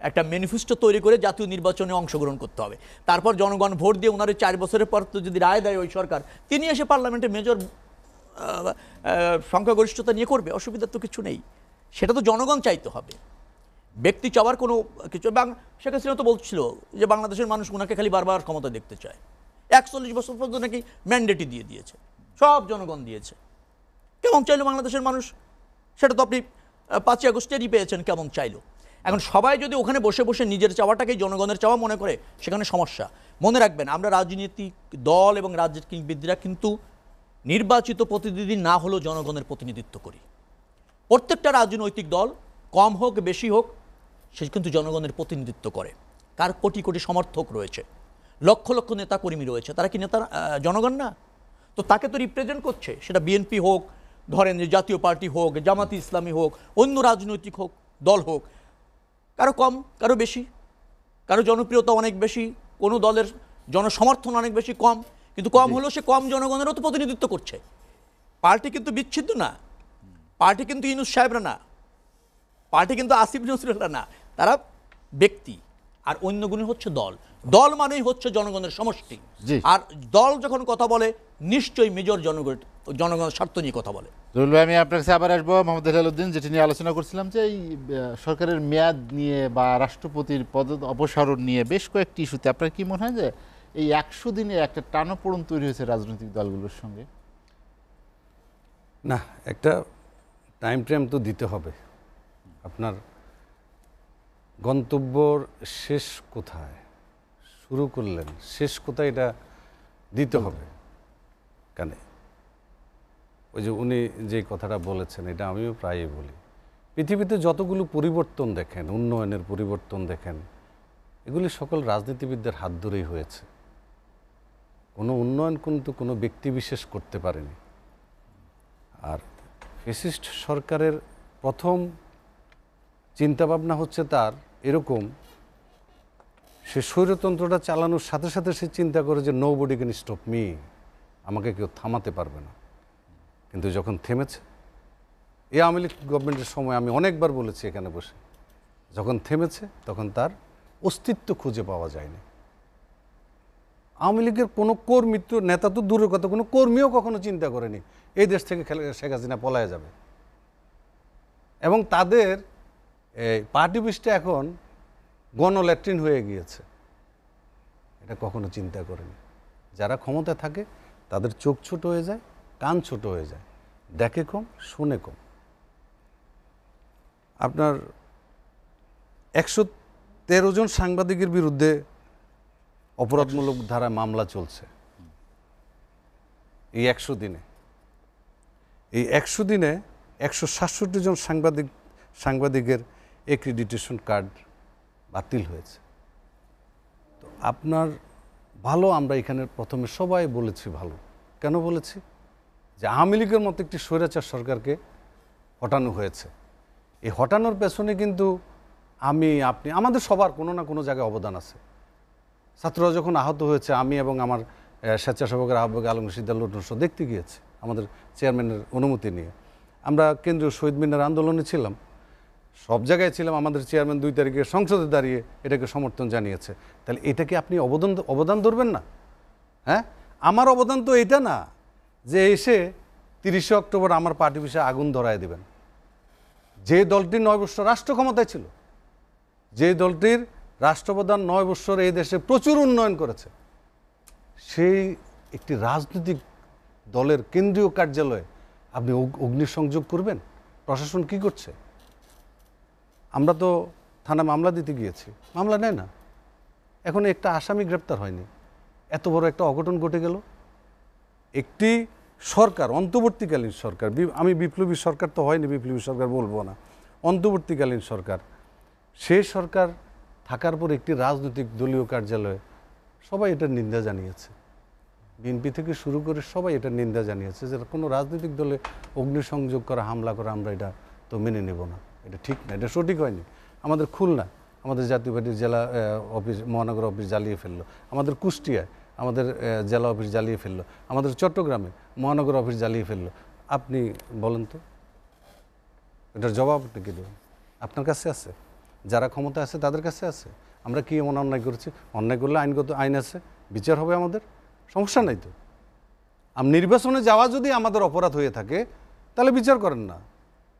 একটা ম্যানিফেস্টো তৈরি করে জাতীয় নির্বাচনে অংশগ্রহণ করতে হবে। তারপর জনগণ ভোট দিয়ে ওনার 4 বছরের পর তো যদি রায় দেয় ওই সরকার, তিনি এসে পার্লামেন্টে মেজর সংখ্যাগরিষ্ঠতা নিয়ে করবে, অসুবিধার তো কিছু নেই। সেটা তো জনগণ চাইতে হবে, ব্যক্তি চাওয়ার কোনো কিছু। শেখ হাসিনা তো বলছিল যে বাংলাদেশের মানুষ ওনাকে খালি বারবার ক্ষমতা দেখতে চায়। 41 বছর পর্যন্ত নাকি ম্যান্ডেটই দিয়ে দিয়েছে, সব জনগণ দিয়েছে। কেমন চাইলো বাংলাদেশের মানুষ? সেটা তো আপনি 5ই আগস্টেরই পেয়েছেন কেমন চাইলো। এখন সবাই যদি ওখানে বসে বসে নিজের চাওয়াটাকেই জনগণের চাওয়া মনে করে, সেখানে সমস্যা। মনে রাখবেন, আমরা রাজনৈতিক দল এবং রাজনীতিবিদরা কিন্তু নির্বাচিত প্রতিনিধি না হলেও জনগণের প্রতিনিধিত্ব করি। প্রত্যেকটা রাজনৈতিক দল কম হোক বেশি হোক, সে কিন্তু জনগণের প্রতিনিধিত্ব করে। কার কোটি কোটি সমর্থক রয়েছে, লক্ষ লক্ষ নেতা কর্মী রয়েছে, তারা কি নেতা জনগণ না? তো তাকে তো রিপ্রেজেন্ট করছে, সেটা বিএনপি হোক, ধরেন যে জাতীয় পার্টি হোক, জামাতি ইসলামী হোক, অন্য রাজনৈতিক হোক দল হোক, কারো কম কারো বেশি, কারো জনপ্রিয়তা অনেক বেশি, কোনো দলের জনসমর্থন অনেক বেশি, কম, কিন্তু কম হলেও সে কম জনগণেরও তো প্রতিনিধিত্ব করছে। পার্টি কিন্তু বিচ্ছিন্ন না, পার্টি কিন্তু ইউনূস সাহেবরা না, পার্টি কিন্তু আসিফ নজরুলরা না, তারা ব্যক্তি, আর অন্যগুলি হচ্ছে দল। দল মানেই হচ্ছে জনগণের সমষ্টি, জি। আর দল যখন কথা বলে নিশ্চয়ই মেজর জনগণের স্বার্থ নিয়ে কথা বলে। জহুরুল ভাই, আমি আপনার কাছে আবার আসবো। মোহাম্মদ হেলালুদ্দিন, যেটি নিয়ে আলোচনা করছিলাম যে এই সরকারের মেয়াদ নিয়ে বা রাষ্ট্রপতির পদ অপসারণ নিয়ে বেশ কয়েকটি ইস্যুতে আপনার কি মনে হয় যে এই 100 দিনে একটা টানাপোড়েন তৈরি হয়েছে রাজনৈতিক দলগুলোর সঙ্গে? না, একটা টাইম ফ্রেম তো দিতে হবে। আপনার গন্তব্যর শেষ কোথায় শুরু করলেন, শেষ কোথায়, এটা দিতে হবে। কেন ওই যে উনি যে কথাটা বলেছেন, এটা আমিও প্রায়ই বলি, পৃথিবীতে যতগুলো পরিবর্তন দেখেন, উন্নয়নের পরিবর্তন দেখেন, এগুলি সকল রাজনীতিবিদদের হাত ধরেই হয়েছে। কোনো উন্নয়ন কিন্তু কোনো ব্যক্তি বিশেষ করতে পারেনি। আর ফ্যাসিস্ট সরকারের প্রথম চিন্তাভাবনা হচ্ছে তার এরকম, সে স্বৈরতন্ত্রটা চালানোর সাথে সাথে সে চিন্তা করে যে নোবডি ক্যান স্টপ মি, আমাকে কেউ থামাতে পারবে না। কিন্তু যখন থেমেছে, এই আওয়ামী লীগ গভর্নমেন্টের সময় আমি অনেকবার বলেছি এখানে বসে, যখন থেমেছে তখন তার অস্তিত্ব খুঁজে পাওয়া যায়নি। আওয়ামী লীগের কোনো কর্মী তো, নেতা তো দূরের কথা, কোনো কর্মীও কখনো চিন্তা করেনি এই দেশ থেকে শেখ হাসিনা পলায় যাবে। এবং তাদের এই পার্টি অফিসটা এখন গণল্যাট্রিন হয়ে গিয়েছে, এটা কখনো চিন্তা করেনি। যারা ক্ষমতায় থাকে তাদের চোখ ছোট হয়ে যায়, কান ছোট হয়ে যায়, দেখে কম, শোনে কম। আপনার 113 জন সাংবাদিকের বিরুদ্ধে অপরাধমূলক ধারায় মামলা চলছে এই 100 দিনে। এই 100 দিনে 167 জন সাংবাদিকের অ্যাক্রিডিটেশন কার্ড বাতিল হয়েছে। তো আপনার ভালো, আমরা এখানে প্রথমে সবাই বলেছি ভালো। কেন বলেছি? যে আওয়ামী লীগের মতো একটি স্বৈরাচার সরকারকে হটানো হয়েছে। এই হটানোর পেছনে কিন্তু আমি, আপনি, আমাদের সবার কোনো না কোনো জায়গায় অবদান আছে। ছাত্ররা যখন আহত হয়েছে, আমি এবং আমার স্বেচ্ছাসেবকের আহ্বায়ক আলমগীর সিদ্দাল দেখতে গিয়েছি আমাদের চেয়ারম্যানের অনুমতি নিয়ে। আমরা কেন্দ্রীয় শহীদ মিনার আন্দোলনে ছিলাম, সব জায়গায় ছিলাম। আমাদের চেয়ারম্যান 2 তারিখে সংসদে দাঁড়িয়ে এটাকে সমর্থন জানিয়েছে। তাহলে এটাকে আপনি অবদান ধরবেন না? হ্যাঁ, আমার অবদান তো এটা না যে এসে 30শে অক্টোবর আমার পার্টি অফিসে আগুন ধরায় দেবেন। যে দলটি 9 বছর রাষ্ট্র ক্ষমতায় ছিল, যে দলটির রাষ্ট্রপ্রধান 9 বছর এই দেশে প্রচুর উন্নয়ন করেছে, সেই একটি রাজনৈতিক দলের কেন্দ্রীয় কার্যালয়ে আপনি অগ্নিসংযোগ করবেন? প্রশাসন কি করছে? আমরা তো থানা মামলা দিতে গিয়েছি, মামলা নেয় না। এখন একটা আসামি গ্রেপ্তার হয়নি। এত বড় একটা অঘটন ঘটে গেল। একটি সরকার, অন্তর্বর্তীকালীন সরকার, আমি বিপ্লবী সরকার তো হয়নি, বিপ্লবী সরকার বলবো না, অন্তর্বর্তীকালীন সরকার, সেই সরকার থাকার পর একটি রাজনৈতিক দলীয় কার্যালয়ে সবাই এটার নিন্দা জানিয়েছে। বিএনপি থেকে শুরু করে সবাই এটার নিন্দা জানিয়েছে যে কোনো রাজনৈতিক দলে অগ্নিসংযোগ করা, হামলা করা আমরা এটা তো মেনে নেব না, এটা ঠিক না, এটা সঠিক হয়নি। আমাদের খুলনা, আমাদের জাতীয় পার্টির জেলা অফিস, মহানগর অফিস জ্বালিয়ে ফেললো। আমাদের কুষ্টিয়ায় আমাদের জেলা অফিস জ্বালিয়ে ফেললো। আমাদের চট্টগ্রামে মহানগর অফিস জ্বালিয়ে ফেললো। আপনি বলেন তো, এটার জবাব আপনি কী দেবেন? আপনার কাছে আছে, যারা ক্ষমতা আছে তাদের কাছে আছে। আমরা কি এমন অন্যায় করেছি? অন্যায় করলে আইন আছে, বিচার হবে, আমাদের সমস্যা নাই তো। নির্বাচনে যাওয়া যদি আমাদের অপরাধ হয়ে থাকে তাহলে বিচার করেন না,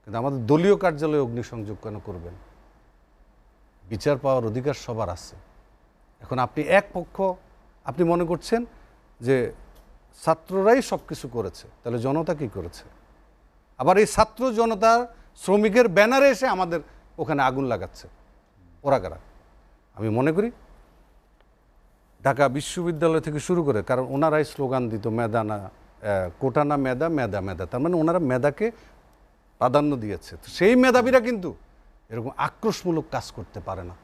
কিন্তু আমাদের দলীয় কার্যালয়ে অগ্নিসংযোগ কেন করবেন? বিচার পাওয়ার অধিকার সবার আছে। এখন আপনি এক পক্ষ, আপনি মনে করছেন যে ছাত্ররাই সব কিছু করেছে, তাহলে জনতা কি করেছে? আবার এই ছাত্র জনতার শ্রমিকের ব্যানারে এসে আমাদের ওখানে আগুন লাগাচ্ছে, ওরা কারা? আমি মনে করি ঢাকা বিশ্ববিদ্যালয় থেকে শুরু করে, কারণ ওনারাই স্লোগান দিত মেধা না কোটা না মেধা, মেধা মেধা, তার মানে ওনারা মেধাকে প্রাধান্য দিয়েছে। তো সেই মেধাবীরা কিন্তু এরকম আক্রোশমূলক কাজ করতে পারে না,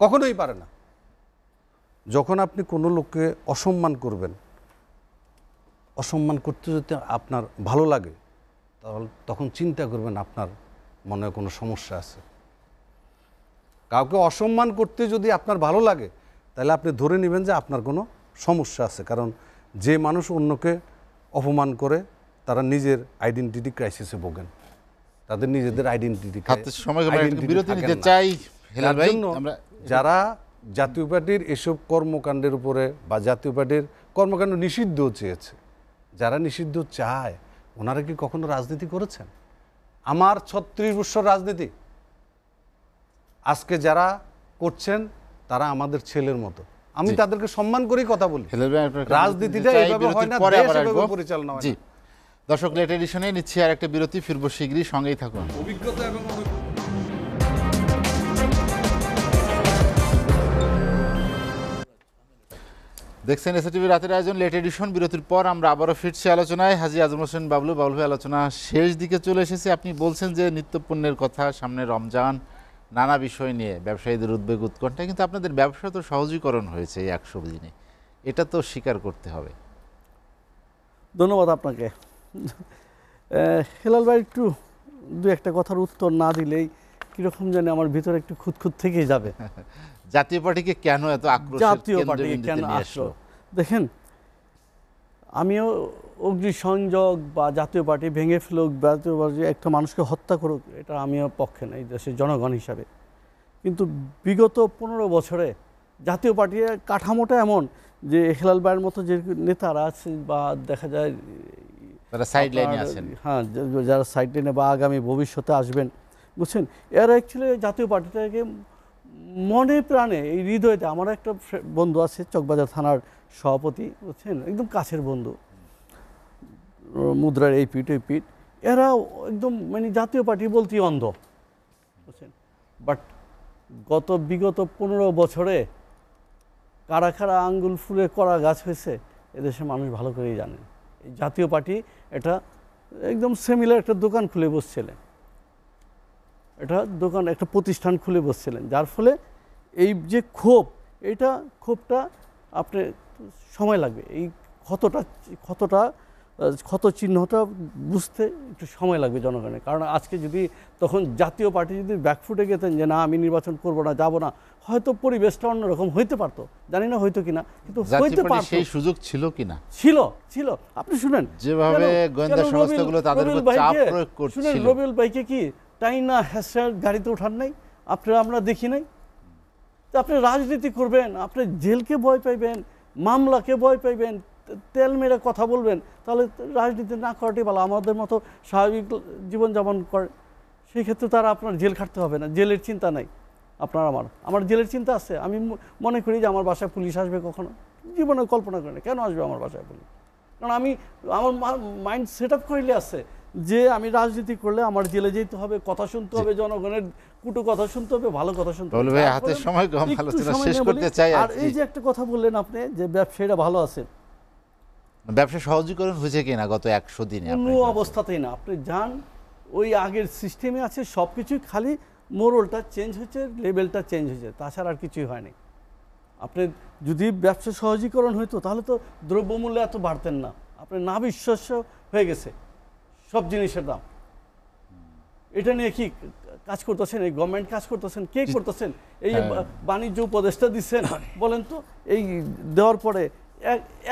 কখনোই পারে না। যখন আপনি কোনো লোককে অসম্মান করবেন, অসম্মান করতে যদি আপনার ভালো লাগে, তাহলে তখন চিন্তা করবেন আপনার মনে কোনো সমস্যা আছে। কাউকে অসম্মান করতে যদি আপনার ভালো লাগে, তাহলে আপনি ধরে নেবেন যে আপনার কোনো সমস্যা আছে। কারণ যে মানুষ অন্যকে অপমান করে তারা নিজের আইডেন্টিটি ক্রাইসিসে ভোগেন, তাদের নিজেদের আইডেন্টিটি হাতে সময় বিরতি নিতে চাই হেলাল ভাই। আমরা যারা জাতীয় পার্টির এসব কর্মকাণ্ডের উপরে বা জাতীয় পার্টির কর্মকাণ্ড নিষিদ্ধ চেয়েছে, যারা নিষিদ্ধ চায়, ওনারা কি কখনো রাজনীতি করেছেন? আমার 36 বছর রাজনীতি, আজকে যারা করছেন তারা আমাদের ছেলের মতো, আমি তাদেরকে সম্মান করেই কথা বলি। হেলাল ভাই, আপনার রাজনীতিটা এইভাবে হয় না, পরে দেশ আবার এভাবে আসবো। পরিচালনা হয় জি না। দর্শক, লেট এডিশনে নিচ্ছি আর একটা বিরতি, ফিরবো শীঘ্রই, সঙ্গেই থাকুন। অভিজ্ঞতা এবং দেখছেন এসএটিভি রাতের আয়োজন লেট এডিশন। বিরতির পর আমরা আবারও ফিরছি আলোচনায়। হাজী আজম হোসেন বাবলু, বাবলু ভাই, আলোচনা শেষ দিকে চলে এসেছে। আপনি বলছেন যে নিত্যপণ্যের কথা, সামনে রমজান, নানা বিষয় নিয়ে ব্যবসায়ীদের উদ্বেগ উৎকণ্ঠা, কিন্তু আপনাদের ব্যবসা তো সহজীকরণ হয়েছে এই 100 দিনে, এটা তো স্বীকার করতে হবে। ধন্যবাদ আপনাকে। হেলাল ভাই, একটু দু একটা কথার উত্তর না দিলেই কীরকম জানি আমার ভিতরে একটু খুঁতখুত থেকেই যাবে। জাতীয় পার্টিকে কেন এত আক্রোশ? জাতীয় পার্টি কেন আসলো? দেখেন, আমিও অগ্নিসংযোগ বা জাতীয় পার্টি ভেঙে ফেলুক, জাতীয় পার্টি একটা মানুষকে হত্যা করুক, এটা আমিও পক্ষে নাই দেশের জনগণ হিসাবে। কিন্তু বিগত 15 বছরে জাতীয় পার্টির কাঠামোটা এমন যে হেলাল ভাইয়ের মতো যে নেতারা আছে বা দেখা যায় তারা সাইড লাইনে আছেন, হ্যাঁ, যারা সাইড লাইনে বা আগামী ভবিষ্যতে আসবেন, বুঝছেন, এরা অ্যাকচুয়ালি জাতীয় পার্টিটাকে মনে প্রাণে, এই হৃদয়তে, আমার একটা বন্ধু আছে চকবাজার থানার সভাপতি, বুঝছেন, একদম কাছের বন্ধু, মুদ্রার এই পিঠ ওই পিঠ, এরা একদম মানে জাতীয় পার্টি বলতেই অন্ধ, বুঝছেন। বাট বিগত 15 বছরে কারা কারা আঙ্গুল ফুলে করা গাছ হয়েছে এদেশের মানুষ ভালো করেই জানেন। এই জাতীয় পার্টি এটা একদম সিমিলার একটা দোকান খুলে বসছিলেন, একটা প্রতিষ্ঠান খুলে বসছিলেন, যার ফলে এই যে ক্ষোভটা আপনি সময় লাগবে, এই ক্ষত চিহ্নটা বুঝতে একটু সময় লাগবে জনগণের। কারণ আজকে যদি তখন জাতীয় পার্টি যদি ব্যাকফুটে গেতেন যে না আমি নির্বাচন করব না, যাব না, হয়তো পরিবেশটা অন্যরকম হইতে পারতো, জানি না হইতো কিনা, কিন্তু হইতে পারতো। সেই সুযোগ ছিল কিনা? ছিল। আপনি শুনেন যেভাবে গোয়েন্দা সংস্থাগুলো তাদের উপর চাপ প্রয়োগ করছিল। রবিউল ভাইকে কি টাইনা হ্যাসেল গাড়িতে ওঠান নাই? আমরা দেখি নাই? তো আপনি রাজনীতি করবেন, আপনি জেলকে ভয় পাইবেন, মামলাকে ভয় পাইবেন, তেল মেরে কথা বলবেন, তাহলে রাজনীতি না করাটাই ভালো। আমাদের মতো স্বাভাবিক জীবনযাপন করে, সেই ক্ষেত্রে তারা আপনার জেল খাটতে হবে না, জেলের চিন্তা নাই আপনার। আমার জেলের চিন্তা আছে। আমি মনে করি যে আমার বাসায় পুলিশ আসবে, কখনো জীবনে কল্পনা করি না কেন আসবে আমার বাসায় পুলিশ। কারণ আমার মাইন্ড সেট আপ করলে আছে যে আমি রাজনীতি করলে আমার জেলে যেতে হবে, কথা শুনতে হবে, জনগণের কুটু কথা শুনতে হবে, ভালো কথা শুনতে হবে। হাতের সময় কম, আলোচনা শেষ করতে চাই। আর এই যে একটা কথা বললেন আপনি যে ব্যবসায়ীরা ভালো আছে, ব্যবসা সহজীকরণ হয়েছে কিনা গত 100 দিনে? কোনো অবস্থাতেই না। আপনি যান, ওই আগের সিস্টেমে আছে সব কিছুই, খালি মোড়লটা চেঞ্জ হয়েছে, লেভেলটা চেঞ্জ হয়েছে, তাছাড়া আর কিছুই হয়নি। আপনি যদি ব্যবসা সহজীকরণ হইতো তাহলে তো দ্রব্যমূল্য এত বাড়তেন না। আপনি না বিশ্বাস্য হয়ে গেছে সব জিনিসের দাম। এটা নিয়ে কি কাজ করতেছেন? এই গভর্নমেন্ট কাজ করতেছেন? কে করতেছেন? এই বাণিজ্য উপদেষ্টা দিচ্ছেন, বলেন তো? এই দেওয়ার পরে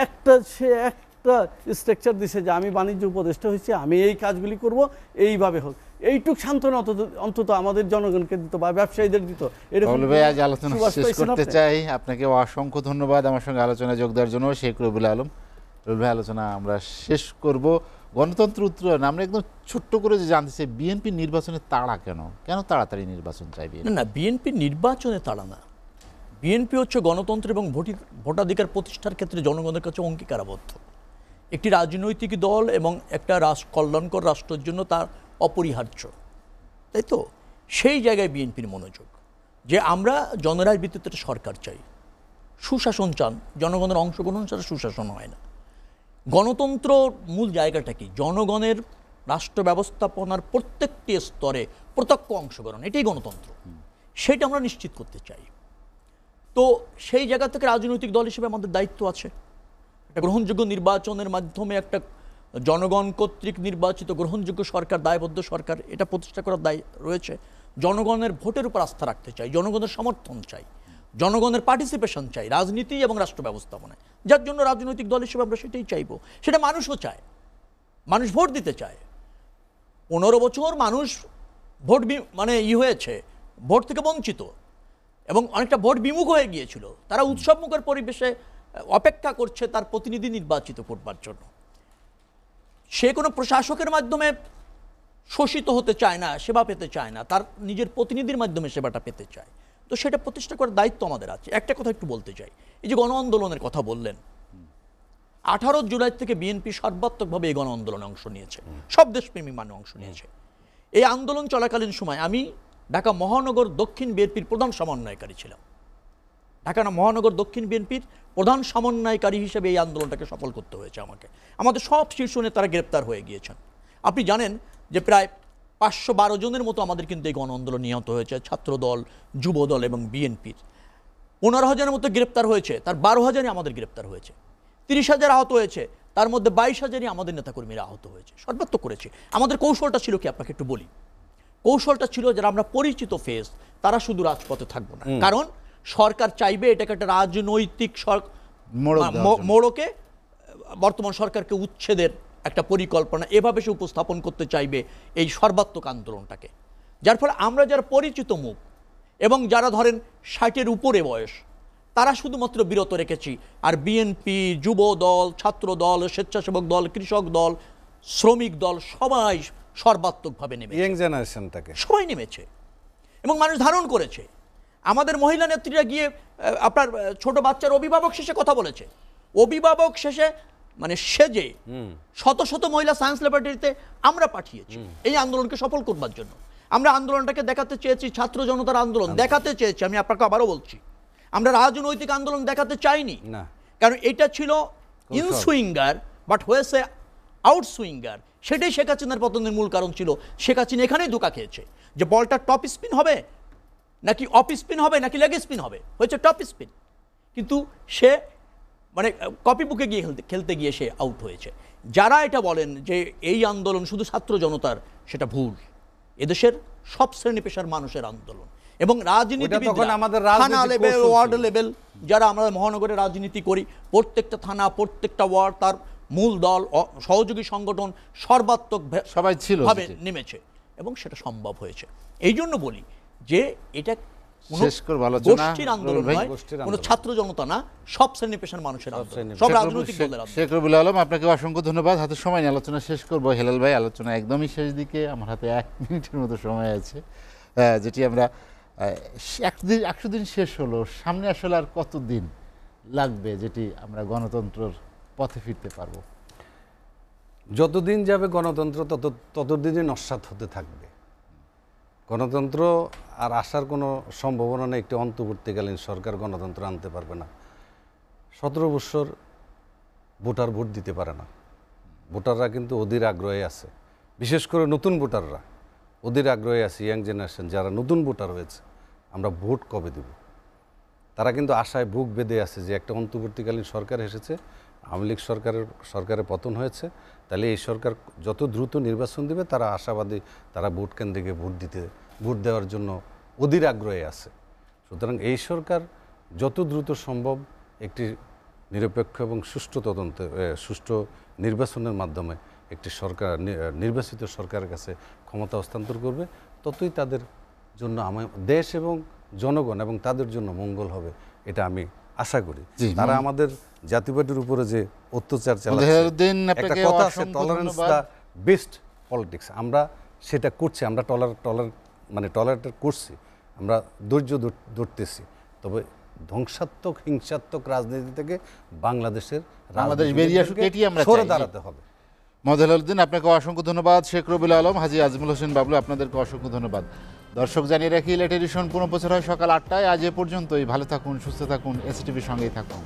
একটা স্ট্রাকচার দিছে যে আমি বাণিজ্য উপদেষ্টা হয়েছি, আমি এই কাজগুলি করব, এইভাবে হোক। এইটুক সান্ত্বনা অন্তত আমাদের জনগণকে দিত বা ব্যবসায়ীদের দিত। এরকম আজ আলোচনা শেষ করতে চাই। আপনাকে অসংখ্য ধন্যবাদ আমার সঙ্গে আলোচনায় যোগ দেওয়ার জন্য। শেখ রবিউল আলম, রবিউল ভাই, আলোচনা আমরা শেষ করব। গণতন্ত্র উত্তরণ আমরা একদম ছোট্ট করে যে জানতে চাই, বিএনপি নির্বাচনে তাড়া কেন তাড়াতাড়ি নির্বাচন চাইবে? না, বিএনপি নির্বাচনে তাড়া না। বিএনপি হচ্ছে গণতন্ত্র এবং ভোটাধিকার প্রতিষ্ঠার ক্ষেত্রে জনগণের কাছে অঙ্গীকারাবদ্ধ একটি রাজনৈতিক দল এবং একটা কল্যাণকর রাষ্ট্রের জন্য তার অপরিহার্য, তাই তো? সেই জায়গায় বিএনপির মনোযোগ যে আমরা জনরাজ ভিত্তিতে সরকার চাই, সুশাসন চান, জনগণের অংশগ্রহণ ছাড়া সুশাসন হয় না। গণতন্ত্র মূল জায়গাটা কি? জনগণের রাষ্ট্র ব্যবস্থাপনার প্রত্যেকটি স্তরে প্রত্যক্ষ অংশগ্রহণ, এটাই গণতন্ত্র। সেটা আমরা নিশ্চিত করতে চাই। তো সেই জায়গা থেকে রাজনৈতিক দল হিসেবে আমাদের দায়িত্ব আছে একটা গ্রহণযোগ্য নির্বাচনের মাধ্যমে একটা জনগণ কর্তৃক নির্বাচিত গ্রহণযোগ্য সরকার, দায়বদ্ধ সরকার এটা প্রতিষ্ঠা করার দায় রয়েছে। জনগণের ভোটের উপর আস্থা রাখতে চাই, জনগণের সমর্থন চাই, জনগণের পার্টিসিপেশন চাই রাজনীতি এবং রাষ্ট্র ব্যবস্থাপনায়, যার জন্য রাজনৈতিক দল হিসেবে আমরা সেটাই চাইবো। সেটা মানুষও চায়, মানুষ ভোট দিতে চায়। 15 বছর মানুষ ভোট মানে হয়েছে, ভোট থেকে বঞ্চিত এবং অনেকটা ভোট বিমুখ হয়ে গিয়েছিল। তারা উৎসবমুখের পরিবেশে অপেক্ষা করছে তার প্রতিনিধি নির্বাচিত করবার জন্য। সে কোনো প্রশাসকের মাধ্যমে শোষিত হতে চায় না, সেবা পেতে চায় না, তার নিজের প্রতিনিধির মাধ্যমে সেবাটা পেতে চায়। তো সেটা প্রতিষ্ঠা করার দায়িত্ব আমাদের আছে। একটা কথা একটু বলতে চাই, এই যে গণ আন্দোলনের কথা বললেন, 18 জুলাই থেকে বিএনপি সর্বাত্মকভাবে এই গণ আন্দোলনে অংশ নিয়েছে, সব দেশপ্রেমী মানুষ অংশ নিয়েছে। এই আন্দোলন চলাকালীন সময় আমি ঢাকা মহানগর দক্ষিণ বিএনপির প্রধান সমন্বয়কারী ছিলাম। ঢাকা মহানগর দক্ষিণ বিএনপির প্রধান সমন্বয়কারী হিসেবে এই আন্দোলনটাকে সফল করতে হয়েছে আমাকে। আমাদের সব শীর্ষ নেতারা গ্রেপ্তার হয়ে গিয়েছেন। আপনি জানেন যে প্রায় 512 জনের মতো আমাদের কিন্তু এই গণ আন্দোলন নিহত হয়েছে, ছাত্রদল, যুবদল এবং বিএনপির। 15,000-এর মতো গ্রেপ্তার হয়েছে, তার 12,000-ই আমাদের গ্রেপ্তার হয়েছে। 30,000 আহত হয়েছে, তার মধ্যে 22,000-ই আমাদের নেতাকর্মীরা আহত হয়েছে। সর্বাত্মক করেছে। আমাদের কৌশলটা ছিল কি, আপনাকে একটু বলি। কৌশলটা ছিল যারা আমরা পরিচিত ফেস তারা শুধু রাজপথে থাকবো না, কারণ সরকার চাইবে এটাকে একটা রাজনৈতিক মোড়কে, বর্তমান সরকারকে উচ্ছেদের একটা পরিকল্পনা এভাবে সে উপস্থাপন করতে চাইবে এই সর্বাত্মক আন্দোলনটাকে। যার ফলে আমরা যারা পরিচিত মুখ এবং যারা ধরেন 60-এর উপরে বয়স, তারা শুধুমাত্র বিরত রেখেছি। আর বিএনপি, যুব দল, ছাত্র দল, স্বেচ্ছাসেবক দল, কৃষক দল, শ্রমিক দল সবাই সর্বাত্মকভাবে নেমেছে, ইয়ং জেনারেশনটাকে সবাই নেমেছে এবং মানুষ ধারণ করেছে। আমাদের মহিলা নেত্রীরা গিয়ে আপনার ছোট বাচ্চার অভিভাবক শেষে কথা বলেছে, অভিভাবক শেষে মানে সেজে শত শত মহিলা সায়েন্স ল্যাবরেটরিতে আমরা পাঠিয়েছি এই আন্দোলনকে সফল করবার জন্য। আমরা আন্দোলনটাকে দেখাতে চেয়েছি ছাত্র জনতার আন্দোলন দেখাতে চেয়েছি। আমি আপনাকে আবারও বলছি, আমরা রাজনৈতিক আন্দোলন দেখাতে চাইনি, কারণ এটা ছিল ইনসুইঙ্গার বাট হয়েছে আউটসুইঙ্গার। সেটাই শেখ হাসিনার পতনের মূল কারণ ছিল। শেখ হাসিনা এখানেই ধোঁকা খেয়েছে যে বলটা টপ স্পিন হবে নাকি অফ স্পিন হবে নাকি লেগ স্পিন হবে, হয়েছে টপ স্পিন। কিন্তু সে মানে কপি বুকে গিয়ে খেলতে গিয়ে সে আউট হয়েছে। যারা এটা বলেন যে এই আন্দোলন শুধু ছাত্র জনতার, সেটা ভুল। এদেশের সব শ্রেণী পেশার মানুষের আন্দোলন এবং রাজনীতিবিদরা থানা লেভেল, ওয়ার্ড লেভেল, যারা আমরা মহানগরে রাজনীতি করি, প্রত্যেকটা থানা, প্রত্যেকটা ওয়ার্ড, তার মূল দল, সহযোগী সংগঠন সর্বাত্মক সবাই ছিল ভাবে নেমেছে এবং সেটা সম্ভব হয়েছে। এই জন্য বলি যে এটা গোষ্ঠীর আন্দোলন নয়, কোনো ছাত্র জনতা না, সব শ্রেণী পেশার মানুষের আন্দোলন, সব রাজনৈতিক দলের আন্দোলন। শেখ রবিউল আলম, আপনাকে অসংখ্য ধন্যবাদ। হাতে সময় নিয়ে আলোচনা শেষ করবো। হেলাল ভাই, আলোচনা একদমই শেষ দিকে, আমার হাতে 1 মিনিটের মতো সময় আছে, যেটি আমরা 100 দিন শেষ হলো, সামনে আসলে আর কত দিন লাগবে যেটি আমরা গণতন্ত্রের পথে ফিরতে পারবো? যতদিন যাবে গণতন্ত্র ততদিনই নস্যাৎ হতে থাকবে। গণতন্ত্র আর আসার কোনো সম্ভাবনা নেই। একটি অন্তর্বর্তীকালীন সরকার গণতন্ত্র আনতে পারবে না। 17 বছর ভোটার ভোট দিতে পারে না। ভোটাররা কিন্তু অধীর আগ্রহে আছে, বিশেষ করে নতুন ভোটাররা অধীর আগ্রহে আছে। ইয়াং জেনারেশন যারা নতুন ভোটার হয়েছে, আমরা ভোট কবে দেব, তারা কিন্তু আশায় বুক বেঁধে আছে যে একটা অন্তর্বর্তীকালীন সরকার এসেছে, আওয়ামী লীগ সরকারের পতন হয়েছে, তাহলে এই সরকার যত দ্রুত নির্বাচন দেবে তারা আশাবাদী, তারা ভোট কেন্দ্রে গিয়ে ভোট দেওয়ার জন্য অধীর আগ্রহে আছে। সুতরাং এই সরকার যত দ্রুত সম্ভব একটি নিরপেক্ষ এবং সুষ্ঠু নির্বাচনের মাধ্যমে একটি সরকার, নির্বাচিত সরকারের কাছে ক্ষমতা হস্তান্তর করবে, ততই তাদের জন্য দেশ এবং জনগণ এবং তাদের জন্য মঙ্গল হবে, এটা আমি আশা করি। তারা আমাদের জাতীয় পার্টির উপরে যে অত্যাচার চালাচ্ছে, একটা কথা আছে টলারেন্স দ্য বেস্ট পলিটিক্স, আমরা সেটা করছি, আমরা টলারেট করছি, আমরা ধৈর্য ধরতেছি। তবে ধ্বংসাত্মক হিংসাত্মক রাজনীতি থেকে বাংলাদেশ বেরিয়ে আসুক, এটি আমরা সরে দাঁড়াতে হবে। মদহেলালউদ্দিন, আপনাকে অসংখ্য ধন্যবাদ। শেখ রবিউল আলম, হাজী আজমল হোসেন বাবলু, আপনাদেরকে অসংখ্য ধন্যবাদ। দর্শক জানিয়ে রাখি, লেট এডিশন 15 বছর হয় সকাল 8টায়। আজ এ পর্যন্তই। ভালো থাকুন, সুস্থ থাকুন, এসটিভির সঙ্গেই থাকুন।